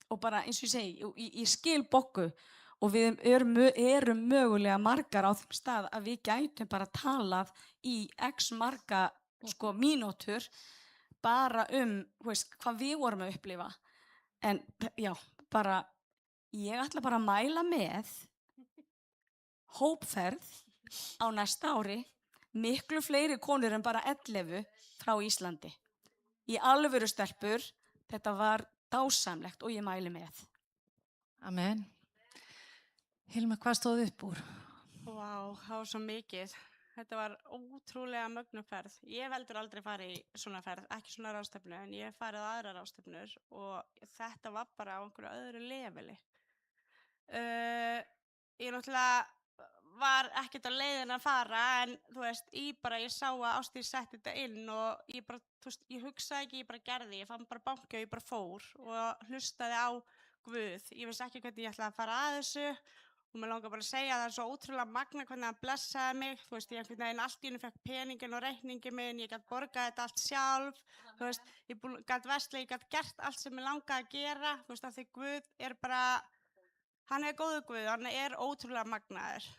og bara eins og ég segi, ég skil Boggu og við erum mögulega margar á þeim stað að við gætum bara talað í x marga mínútur bara hvað við vorum að upplifa. En já, bara, ég ætla bara að mæla með hópferð á næsta ári, miklu fleiri konur en bara 11 frá Íslandi. Í alvöru stelpur, þetta var dásamlegt og ég mæli með. Amen. Hilma, hvað stóð upp úr? Vá, það var svo mikið. Þetta var ótrúlega mögnuð ferð. Ég hef heldur aldrei farið í svona ferð, ekki svona ráðstefnu, en ég hef farið á aðrar ráðstefnur og þetta var bara á einhverju öðru leveli. Ég náttúrulega var ekkert á leiðin að fara, en þú veist, ég sá að Ásdís setti þetta inn og ég bara, þú veist, ég hugsaði ekki, ég bara gerði, ég fann bara banki og ég bara fór og hlustaði á Guð. Ég vissi ekki hvernig ég ætlaði að fara að þessu. Og mér langar bara að segja að það er svo ótrúlega magna hvernig hann blessaði mig. Þú veist, ég einhvern veginn allt í einu fekk peningin og reikningin minn, ég gæti borgað þetta allt sjálf. Þú veist, ég gæti versla, ég gæti gert allt sem ég langaði að gera. Þú veist, af því Guð er bara, hann er góður Guð, hann er ótrúlega magnaður.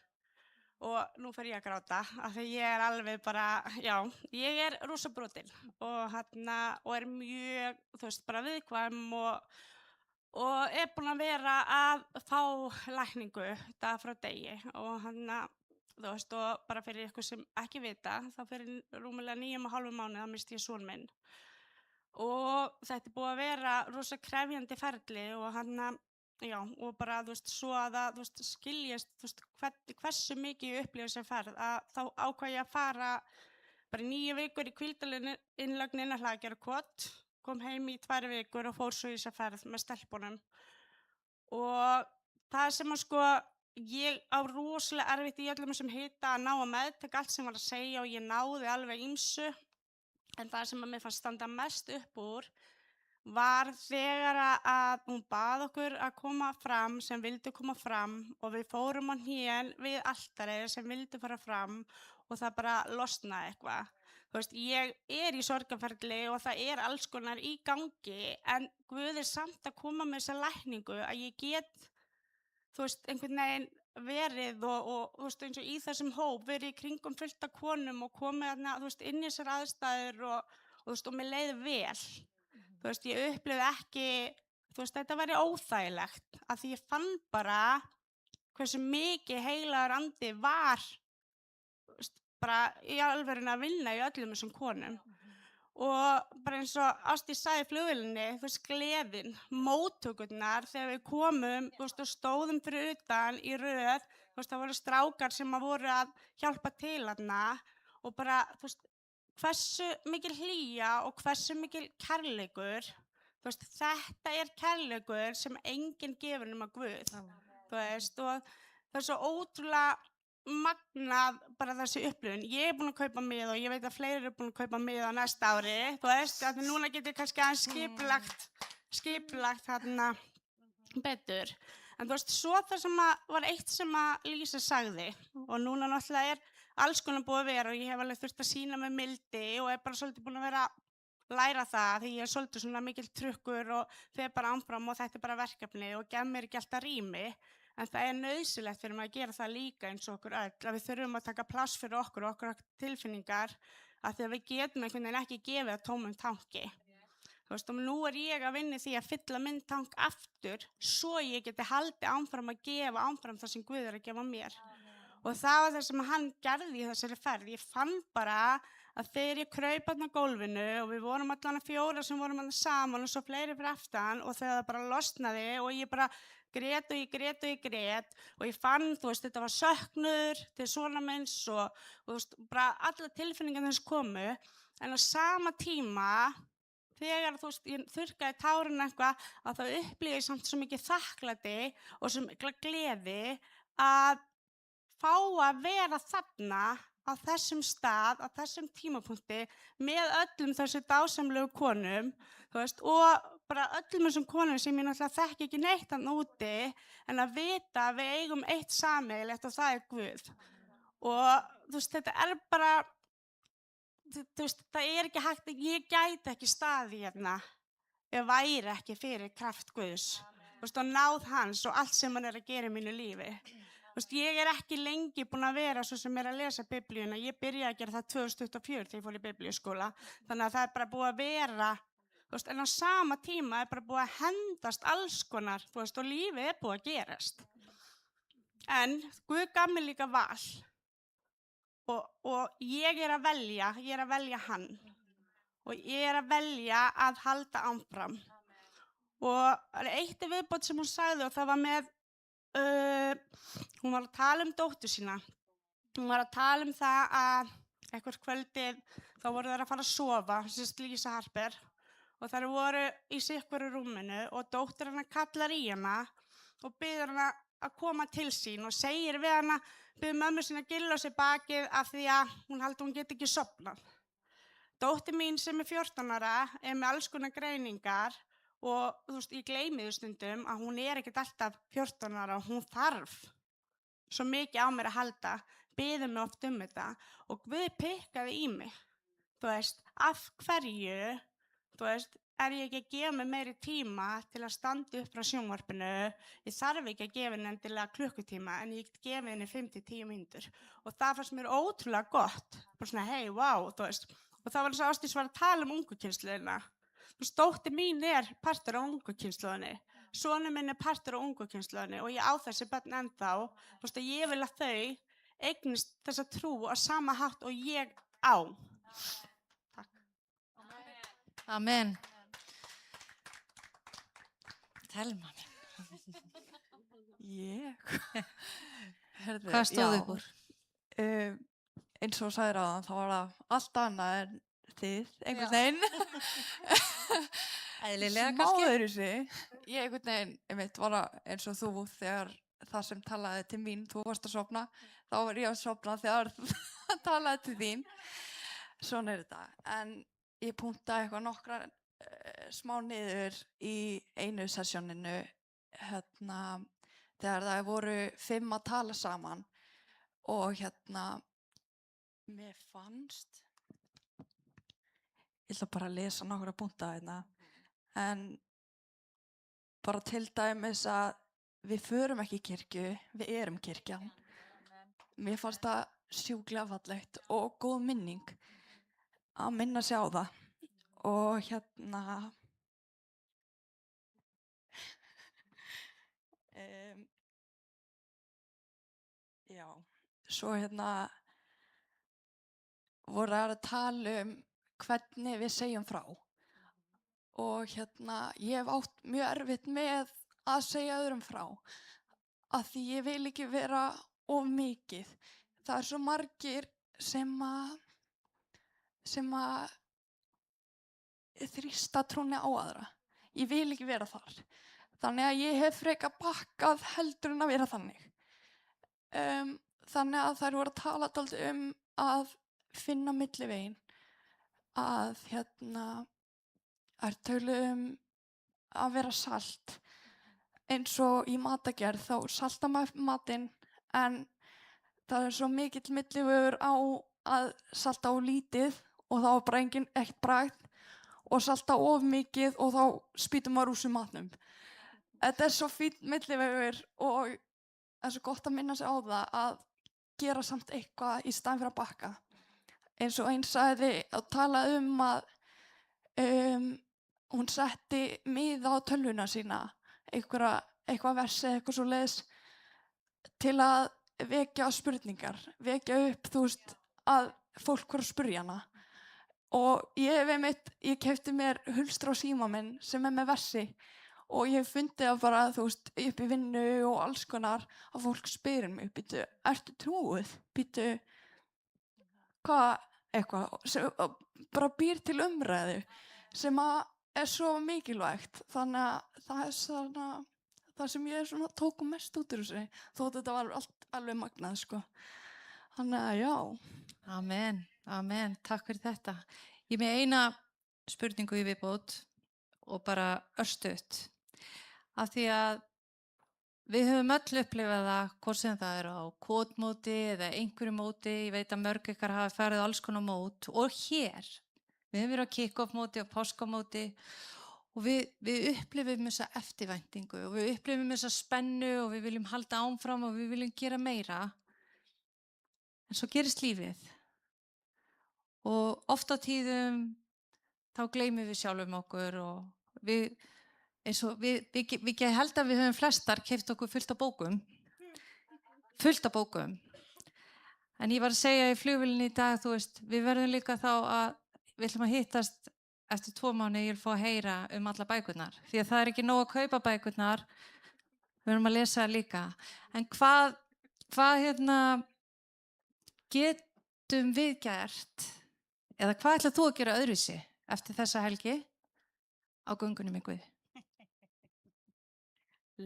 Og nú fer ég að gráta, af því ég er alveg bara, já, ég er rosa brotin og er mjög, þú veist, bara viðkvæm og er búin að vera að fá lækningu dag frá degi og þú veist, og bara fyrir ykkur sem ekki vita, þá fyrir rúmlega 9,5 mánuði þá missti ég son minn og þetta er búið að vera rosa krefjandi ferli og já, og bara, þú veist, svo að það, þú veist, skiljast, þú veist, hversu mikið ég upplifa sem ferð, að þá ákvað ég að fara bara 9 vikur í hvíldarinnlögnin að Hlaðgerðarkot, kom heim í 2 vikur og fór svo í þessa ferð með stelpunum. Og það sem að sko, ég á rosalega erfitt í öllum þessum hita að ná að meðtaka allt sem var að segja og ég náði alveg ýmsu. En það sem að mér fannst standa mest upp úr var þegar að hún bað okkur að koma fram sem vildi koma fram og við fórum á hnén við altarið sem vildi fara fram og það bara losnaði eitthvað. Þú veist, ég er í sorgarferli og það er alls konar í gangi en Guð er samt að koma með þessa lækningu að ég get, þú veist, einhvern veginn verið og þú veist, eins og í þessum hóp verið í kringum fullt af konum og komið þú veist, inn í þessar aðstæður og þú veist, og mér leiði vel. Þú veist, ég upplifði ekki, þú veist, þetta væri óþægilegt af því ég fann bara hversu mikið heilagur andi var, þú veist, bara í alvörinu að vinna í öllum þessum konum. Og bara eins og Ásdís sagði í flugvélinni, þú veist, gleðin, móttökurnar þegar við komum, þú veist, og stóðum fyrir utan í röð, þú veist, það voru strákar sem voru að hjálpa til þarna og bara, þú veist, hversu mikil hlýja og hversu mikil kærleikur, þú veist, þetta er kærleikur sem enginn gefur nema Guð, þú veist, og það er svo ótrúlega magnað bara þessi upplifun. Ég er búin að kaupa miða og ég veit að fleiri eru búin að kaupa miða á næsta ári, þú veist, að núna get ég kannski aðeins skipulagt þarna betur. En þú veist, svo það sem var eitt sem að Lísa sagði og núna náttúrulega er alls konar búið að vera og ég hef alveg þurft að sýna með mildi og er bara svolítið búin að vera að læra það því ég er svolítið svona mikill trukkur og fer bara áfram og þetta er bara verkefni og gef mér ekki alltaf rými en það er nauðsynlegt fyrir mig að gera það líka eins og okkur öll að við þurfum að taka pláss fyrir okkur og okkar tilfinningar af því að við getum einhvern veginn ekki gefið að tómum tanki. Þú veist, og nú er ég að vinna í því að fylla minn tank aftur svo ég geti haldið áfram að gefa áfram það sem Guð er að gefa mér. Og það var það sem hann gerði í þessari ferð. Ég fann bara að þegar ég kraup þarna á gólfinu og við vorum allan 4 sem vorum þarna saman og svo fleiri fyrir aftan og þegar það bara losnaði og ég bara grét og ég fann, þú veist, þetta var söknuður til svona minns og þú veist, bara alla tilfinningar þess komu en á sama tíma þegar þú veist, ég þurrkaði tárin eitthvað að það upplifði ég samt svo mikið þakklæti og svo mikla gleði að fá að vera þarna á þessum stað, á þessum tímapunkti með öllum þessu dásamlegu konum, þú veist, og bara öllum þessum konum sem ég náttúrulega þekki ekki neitt þarna úti en að vita að við eigum eitt sameiginlegt og það er Guð. Og þú veist, þetta er bara, þú veist, það er ekki hægt, ég gæti ekki staðið hérna ef væri ekki fyrir kraft Guðs, þú veist, og náð hans og allt sem hann er að gera í mínu lífi. Þú veist, ég er ekki lengi búin að vera svo sem er að lesa biblíuna. Ég byrjaði að gera það 2024 þegar ég fór í biblíuskóla. Þannig að það er bara búið að vera, þú veist, en á sama tíma er bara búið að hendast alls konar, þú veist, og lífið er búið að gerast. En Guð gaf mér líka val og ég er að velja hann og ég er að velja að halda áfram. Og eitt viðbót sem hún sagði og það var með hún var að tala um dóttur sína. Hún var að tala um það að eitthvað kvöldið þá voru þær að fara að sofa, sérst Lísa Harper, og þær voru í sitthvoru rúminu og dóttir hennar kallar í hana og biður hana að koma til sín og segir við hana, biður mömmu sína að gilla á sig bakið af því að hún haldi hún geti ekki sofnað. Dóttir mín sem er 14 ára er með alls konar greiningar og þú veist, ég gleymi því stundum að hún er ekkert alltaf 14 ára og hún þarf svo mikið á mér að halda, biður mig oft um þetta og Guð pikkaði í mig, þú veist, af hverju, þú veist, er ég ekki að gefa mig meiri tíma til að standa upp frá sjónvarpinu, ég þarf ekki að gefa henni endilega klukkutíma en ég get gefið henni 5-10 mínútur og það fannst mér ótrúlega gott, bara svona hei, wow, þú veist, og það var þess að Ásdís var að tala um ungu kynslóðina, þú veist, dóttir mín er partur á ungu kynslóðinni, sonur minn er partur á ungu kynslóðinni og ég á þessi börn ennþá, þú veist, að ég vil að þau eignist þessa trú á sama hátt og ég á. Takk. Amen. Telma mín. Ég? Herðu, Hvað stóð upp úr? Eins og sagðir áðan, þá var það allt annað en þið, einhvern veginn. Eðlilega Smá kannski? öðruvísi. Ég einhvern veginn, einmitt, var eins og þú þegar það sem talaði til mín, þú varst að sofna, þá var ég að sofna þegar það talaði til þín. Svona er þetta. En ég punktaði eitthvað nokkra smá niður í einu sessjóninu, þegar það voru 5 að tala saman og mér fannst, ég ætla bara að lesa nokkra punkta hérna, en bara til dæmis að við förum ekki í kirkju, við erum kirkjan. Mér fannst það sjúklega fallegt og góð minning að minna sig á það. Og já, svo voru þær að tala um hvernig við segjum frá. Og ég hef átt mjög erfitt með að segja öðrum frá, af því ég vil ekki vera of mikið. Það er svo margir sem að þrýsta trúnni á aðra. Ég vil ekki vera þar. Þannig að ég hef frekar bakkað heldur en að vera þannig. Þannig að þær voru að tala dálítið að finna milliveginn, að þær töluðu að vera salt. Eins og í matagerð þá salta maður matinn en það er svo mikill millivegur á að salta á lítið og þá er bara ekkert bragð og salta of mikið og þá spýtur maður úr sig matnum. Þetta er svo fínn millivegur og það er svo gott að minna sig á það að gera samt eitthvað í staðinn fyrir að bakka. Eins og einn sagði að tala að hún setti miða á tölvuna sína, eitthvað versi, eitthvað svo leiðis, til að vekja spurningar, vekja upp, þú veist, að fólk var að spurja hana. Og ég keypti mér hulstur á síma minn sem er með versi og ég hef fundið að bara, þú veist, upp í vinnu og alls konar að fólk spyrir mig, býtu, ertu trúuð? Býtu, eitthvað, bara býr til umræðu sem að er svo mikilvægt, þannig að það er svona það sem ég tóku mest út úr þessu, þótt þetta var alveg magnað, sko. Þannig að já. Amen, amen, takk fyrir þetta. Ég er með eina spurningu í viðbót og bara örstutt. Af því að við höfum öll upplifað það, hvort sem það er á kvótmóti eða einhverju móti, ég veit að mörg ykkar hafa farið alls konar mót og hér. Við höfum verið á kick-off-móti og páskamóti og við upplifum þessa eftirvæntingu og við upplifum þessa spennu og við viljum halda áfram og við viljum gera meira. En svo gerist lífið og oft á tíðum þá gleymum við sjálfum okkur og við held að við höfum flestar keypt okkur fullt af bókum. En ég var að segja í flugvélinni í dag, þú veist, við verðum líka þá að við ætlum að hittast eftir 2 mánuði, ég vil fá að heyra alla bækurnar. Því að það er ekki nóg að kaupa bækurnar, Við erum að lesa það líka. En hvað getum við gert, eða hvað ætlar þú að gera öðruvísi eftir þessa helgi á göngunni með Guði?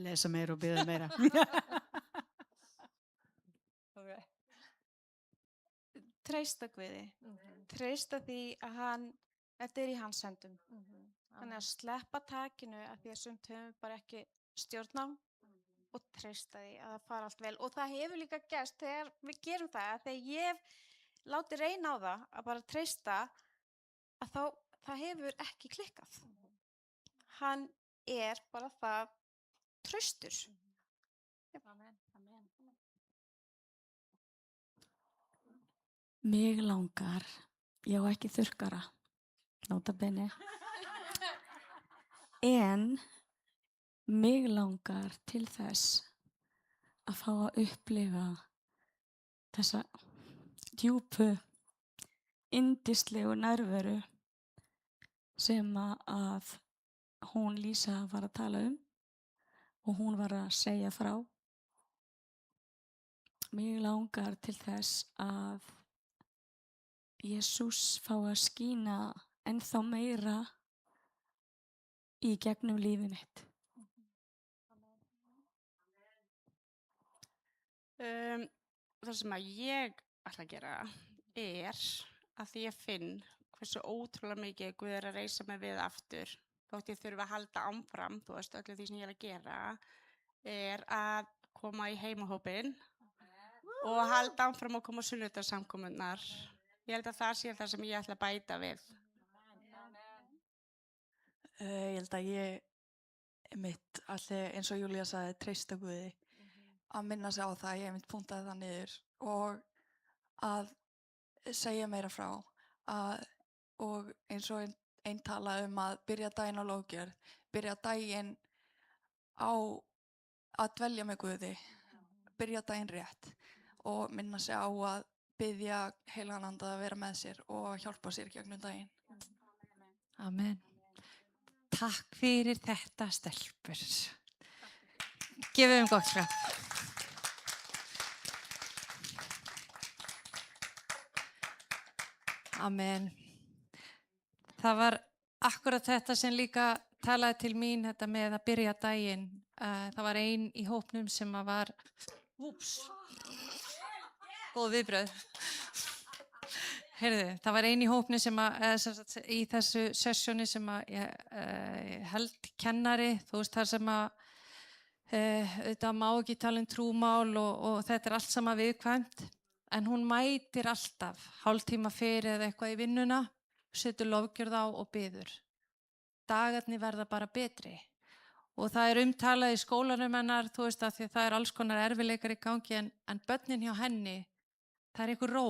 Lesa meira og biðja meira. Treysta Guði. Treysta því að þetta í hans höndum. Þannig að sleppa takinu af því að sumt höfum við bara ekki stjórn á og treysta því að það fara allt vel. Og það hefur líka gerst þegar við gerum það, að þegar ég hef látið reyna á það að bara treysta, að það hefur ekki klikkað. Hann bara það traustur. Mig langar, ég á ekki þurrkara, nota bene, en mig langar til þess að fá að upplifa þessa djúpu, yndislegu nærveru sem að hún Lísa var að tala og hún var að segja frá. Mig langar til þess að Jesús fá að skína ennþá meira í gegnum lífið mitt. Það sem að ég ætla að gera að því ég finn hversu ótrúlega mikið Guð að reisa mig við aftur, þótt ég þurfi að halda áfram, þú veist, öllu því sem ég að gera, að koma í heimahópinn og halda áfram að koma á sunnudagssamkomunnar. Ég held að það sé það sem ég ætla að bæta við. Ég held að ég mitt allir, eins og Júlía sagði, treysta Guði, að minna sig á það, ég mitt punktaði það niður og að segja meira frá og eins og einn tala að byrja daginn á lofgjörð, byrja daginn á að dvelja með Guði, byrja daginn rétt og minna sig á að biðja heilagan anda að vera með sér og hjálpa sér gegnum daginn. Amen. Takk fyrir þetta, stelpur. Gefum gott klapp. Amen. Það var akkurat þetta sem líka talaði til mín, þetta með að byrja daginn. Það var ein í hópnum sem var góð viðbrögð. Heyrðu, það var ein í hópni sem í þessu sessjóni sem ég held kennari, þú veist, þar sem auðvitað má ekki tala trúmál og þetta allt sama viðkvæmt, en hún mætir alltaf hálftíma fyrir eða eitthvað í vinnuna, setur lofgjörð á og biður. Dagarnir verða bara betri. Og það umtalað í skólanum hennar, þú veist, að því það alls konar erfiðleikar í gangi, en börnin hjá henni, það einhver ró,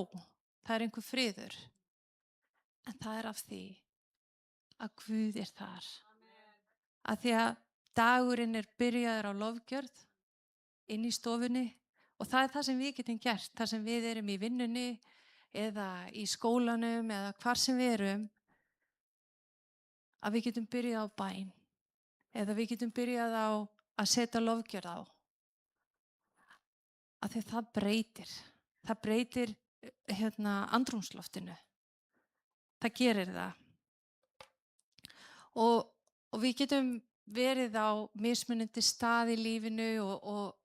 það einhver friður. En það af því að Guð þar. Að því að dagurinn byrjaður á lofgjörð inn í stofunni og það það sem við getum gert, þar sem við erum í vinnunni eða í skólanum eða hvar sem við erum, að við getum byrjað á bæn eða við getum byrjað á að setja lofgjörð á. Að því það breytir andrúmsloftinu. Það gerir það. Og við getum verið á mismunandi stað í lífinu og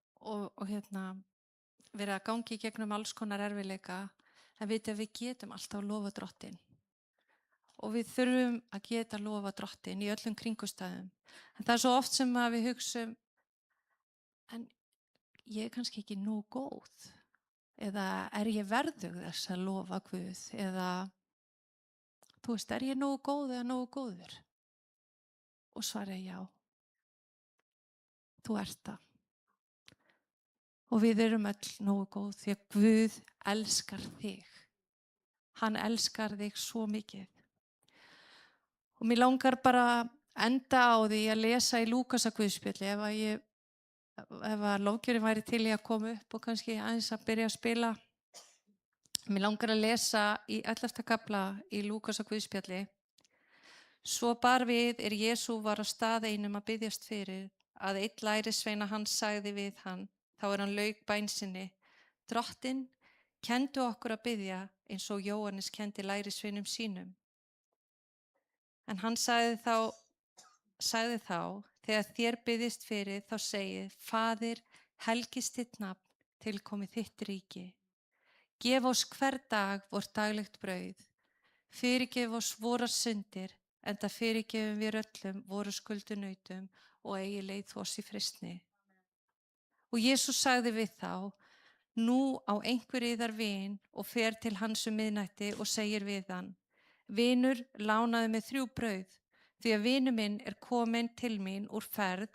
verið að gangi í gegnum alls konar erfiðleika, en við getum alltaf lofa Drottinn. Og við þurfum að geta lofa Drottinn í öllum kringumstæðum. En það svo oft sem að við hugsum, en ég kannski ekki nógu góð, eða ég verðug þess að lofa Guð, eða þú veist, ég nógu góð eða nógu góður? Og svaraði já, þú ert það. Og við erum öll nógu góð því að Guð elskar þig. Hann elskar þig svo mikið. Og mér langar bara enda á því að lesa í Lúkasarguðspjalli ef að lofgjörðin væri til í að koma upp og kannski aðeins að byrja að spila. Mér langar að lesa í 11. kafla í Lúkasarguðspjalli. Svo bar við Jesú var á stað einum að biðjast fyrir að einn lærisveina hans sagði við hann, þá hann lauk bæn sinni: Drottinn, kenndu okkur að biðja eins og Jóhannes kenndi lærisveinum sínum. En hann sagði þá, þegar þér biðjist fyrir, þá segið: Faðir, helgist þitt nafn, tilkomi þitt ríki. Gef oss hver dag vort daglegt brauð. Fyrirgef oss vorar syndir, enda fyrirgefum við öllum voru skuldunautum og eigi leið oss í freistni. Og Jesús sagði við þá: Nú á einhver yðar vin og fer til hans miðnætti og segir við hann: Vinur, lánaðu mig 3 brauð, því að vinur minn er kominn til mín úr ferð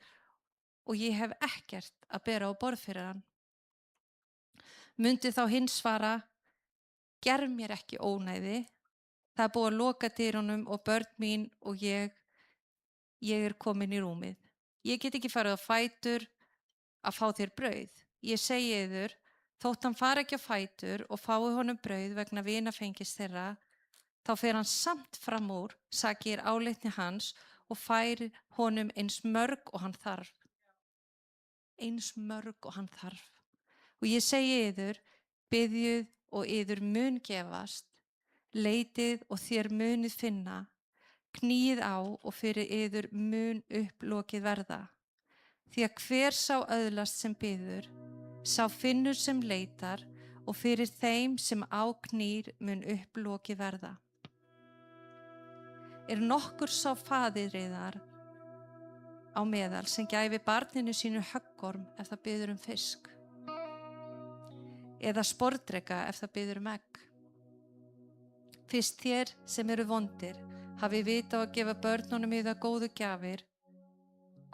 og ég hef ekkert að bera á borð fyrir hann. Mundi þá hinn svara: Gerð mér ekki ónæði, það er búið að loka dyrunum og börn mín og ég er komin í rúmið. Ég get ekki farið á fætur að fá þér brauð. Ég segi yður, þótt hann fari ekki á fætur og fái honum brauð vegna vinafengis þeirra, þá fer hann samt fram úr, sakir áleitni hans og fær honum eins mörg og hann þarf. Eins mörg og hann þarf. Og ég segi yður, biðjuð og yður mun gefast, leitið og þér munið finna, kníið á og fyrir yður mun upplokið verða. Því að hver sá öðlast sem biður, sá finnur sem leitar og fyrir þeim sem á knýr mun upplokið verða. Er nokkur sá faðir yðar á meðal sem gæfi barninu sínu höggorm ef það biður fisk? Eða sporðdreka ef það biður egg? Fyrst þér sem eru vondir hafi vita á að gefa börnunum yðar góðu gjafir,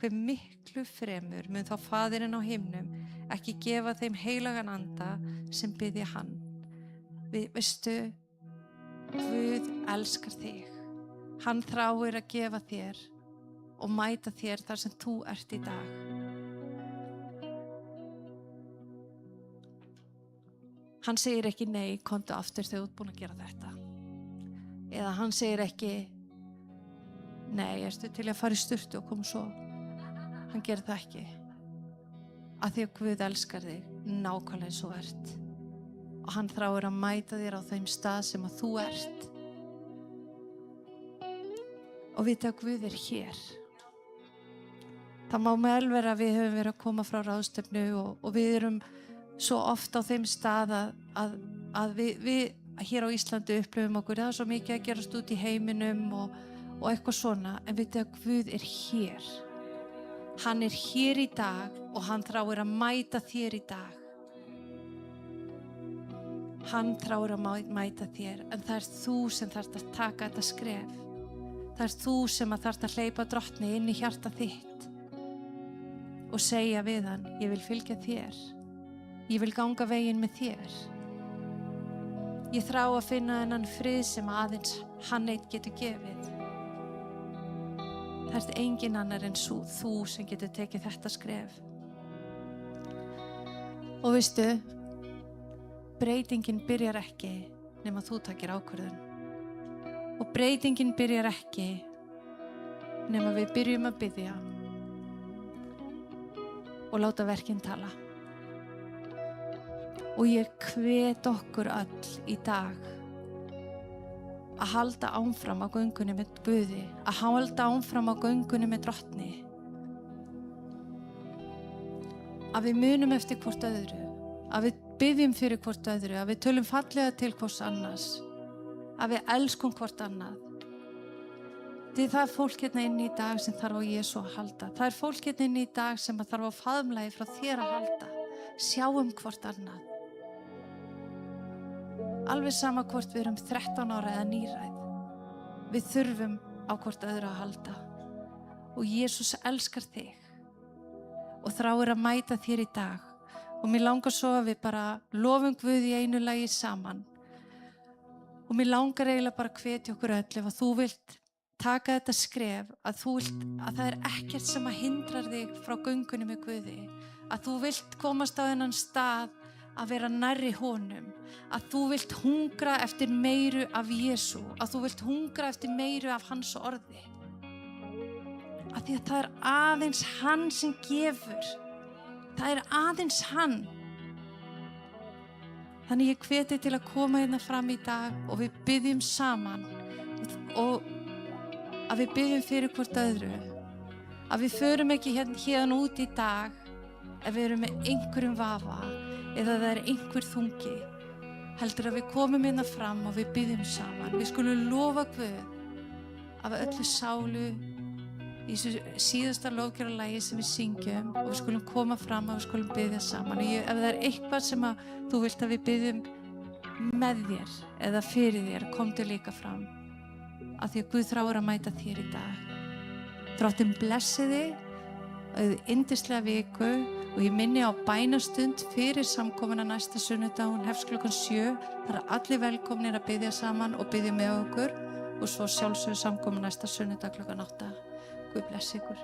hve miklu fremur mun þá faðirinn á himnum ekki gefa þeim heilagan anda sem biðja hann. Veistu, Guð elskar þig. Hann þráir að gefa þér og mæta þér þar sem þú ert í dag. Hann segir ekki nei, komdu aftur þegar þú ert búin að gera þetta. Eða hann segir ekki nei, ertu til að fara í sturtu og koma svo. Hann gerir það ekki. Af því að Guð elskar þig nákvæmlega eins og ert. Og hann þráir að mæta þér á þeim stað sem að þú ert. Og vita að Guð er hér. Það má vel vera að við höfum verið að koma frá ráðstefnu og við erum svo oft á þeim stað að við hér á Íslandi upplifum okkur, það er svo mikið að gerast út í heiminum og eitthvað svona, en vita að Guð er hér. Hann er hér í dag og hann þráir að mæta þér í dag. Hann þráir að mæta þér, en það er þú sem þarft að taka þetta skref. Það er þú sem þarft að hleypa Drottni inn í hjarta þitt og segja við hann: ég vil fylgja þér. Ég vil ganga veginn með þér. Ég þrá að finna þennan frið sem aðeins hann einn getur gefið. Það er engin annar en þú sem getur tekið þetta skref. Og veistu, breytingin byrjar ekki nema þú takir ákvörðun. Og breytingin byrjar ekki nema við byrjum að biðja og láta verkin tala. Og ég hvet okkur öll í dag að halda áfram á göngunni með Guði, að halda áfram á göngunni með Drottni. Að við munum eftir hvort öðru, að við biðjum fyrir hvort öðru, að við tölum fallega til hvors annars, að við elskum hvort annað. Því það er fólk hérna inn í dag sem þarf á Jesú að halda. Það er fólk hérna inn í dag sem þarf á faðmlagi frá þér að halda. Sjáum hvort annað. Alveg sama hvort við erum 13 ára eða nýræð. Við þurfum á hvort öðru að halda. Og Jesús elskar þig og þráir að mæta þér í dag. Og mér langar svo að við bara lofum Guð í einu lagi saman. Og mér langar eiginlega bara að hvetja okkur öll ef að þú vilt taka þetta skref, að það er ekkert sem að hindrar þig frá göngunni með Guði. Að þú vilt komast á þennan stað að vera nærri honum, að þú vilt hungra eftir meiru af Jesú, að þú vilt hungra eftir meiru af hans orði. Að því að það er aðeins hann sem gefur. Það er aðeins hann. Þannig ég hveti til að koma hérna fram í dag og við biðjum saman og að við biðjum fyrir hvort öðru. Að við förum ekki hérna út í dag ef við erum með einhverjum vafa eða það er einhver þungi. Heldur að við komum hérna fram og við biðjum saman. Við skulum lofa Guð af öllu sálu í þessu síðasta lofgjörðarlagi sem við syngjum og við skulum koma fram og við skulum biðja saman. Og ef það er eitthvað sem að þú vilt að við biðjum með þér eða fyrir þér, komdu líka fram. Af því að Guð þráir að mæta þér í dag. Drottinn blessi þig, auðvitað yndislega viku og ég minni á bænastund fyrir samkomuna næsta sunnudag, hún hefst klukkan 7. Það eru allir velkomnir að biðja saman og biðja með okkur og svo sjálfsögðu samkomuna næsta sunnudag klukkan 8. Guð blessi ykkur.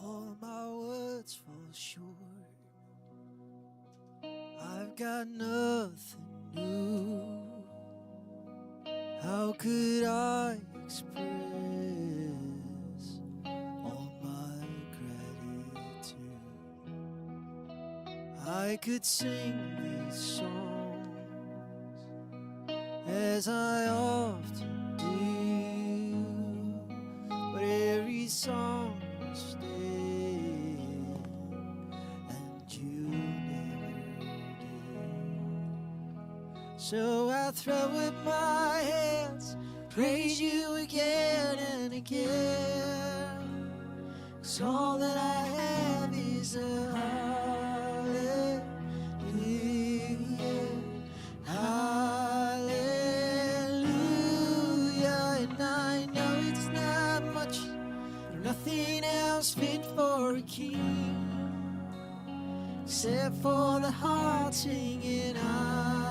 All my words fall short. I've got nothing new. How could I express all my gratitude? I could sing these songs as I often do, but every song must end, and you never do. So I throw up my hands, praise you again and again, 'cause all that I have is a hallelujah, hallelujah. And I know it's not much, but nothing else fit for a king, except for the heart singing hallelujah,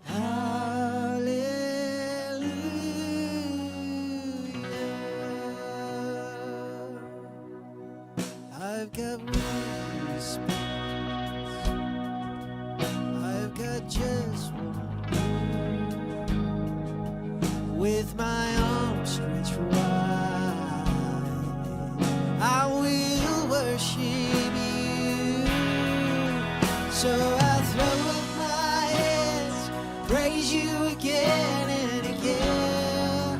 hallelujah. I've got one response, I've got just one move. With my arms stretched wide, I will worship you. So I throw up my hands, praise you again and again,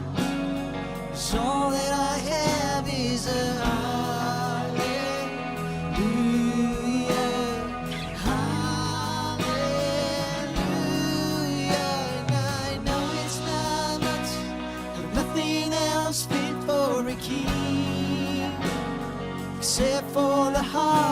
'cause all that I have is a hallelujah, hallelujah. And I know it's not much, but nothing else fit for a king, except for the heart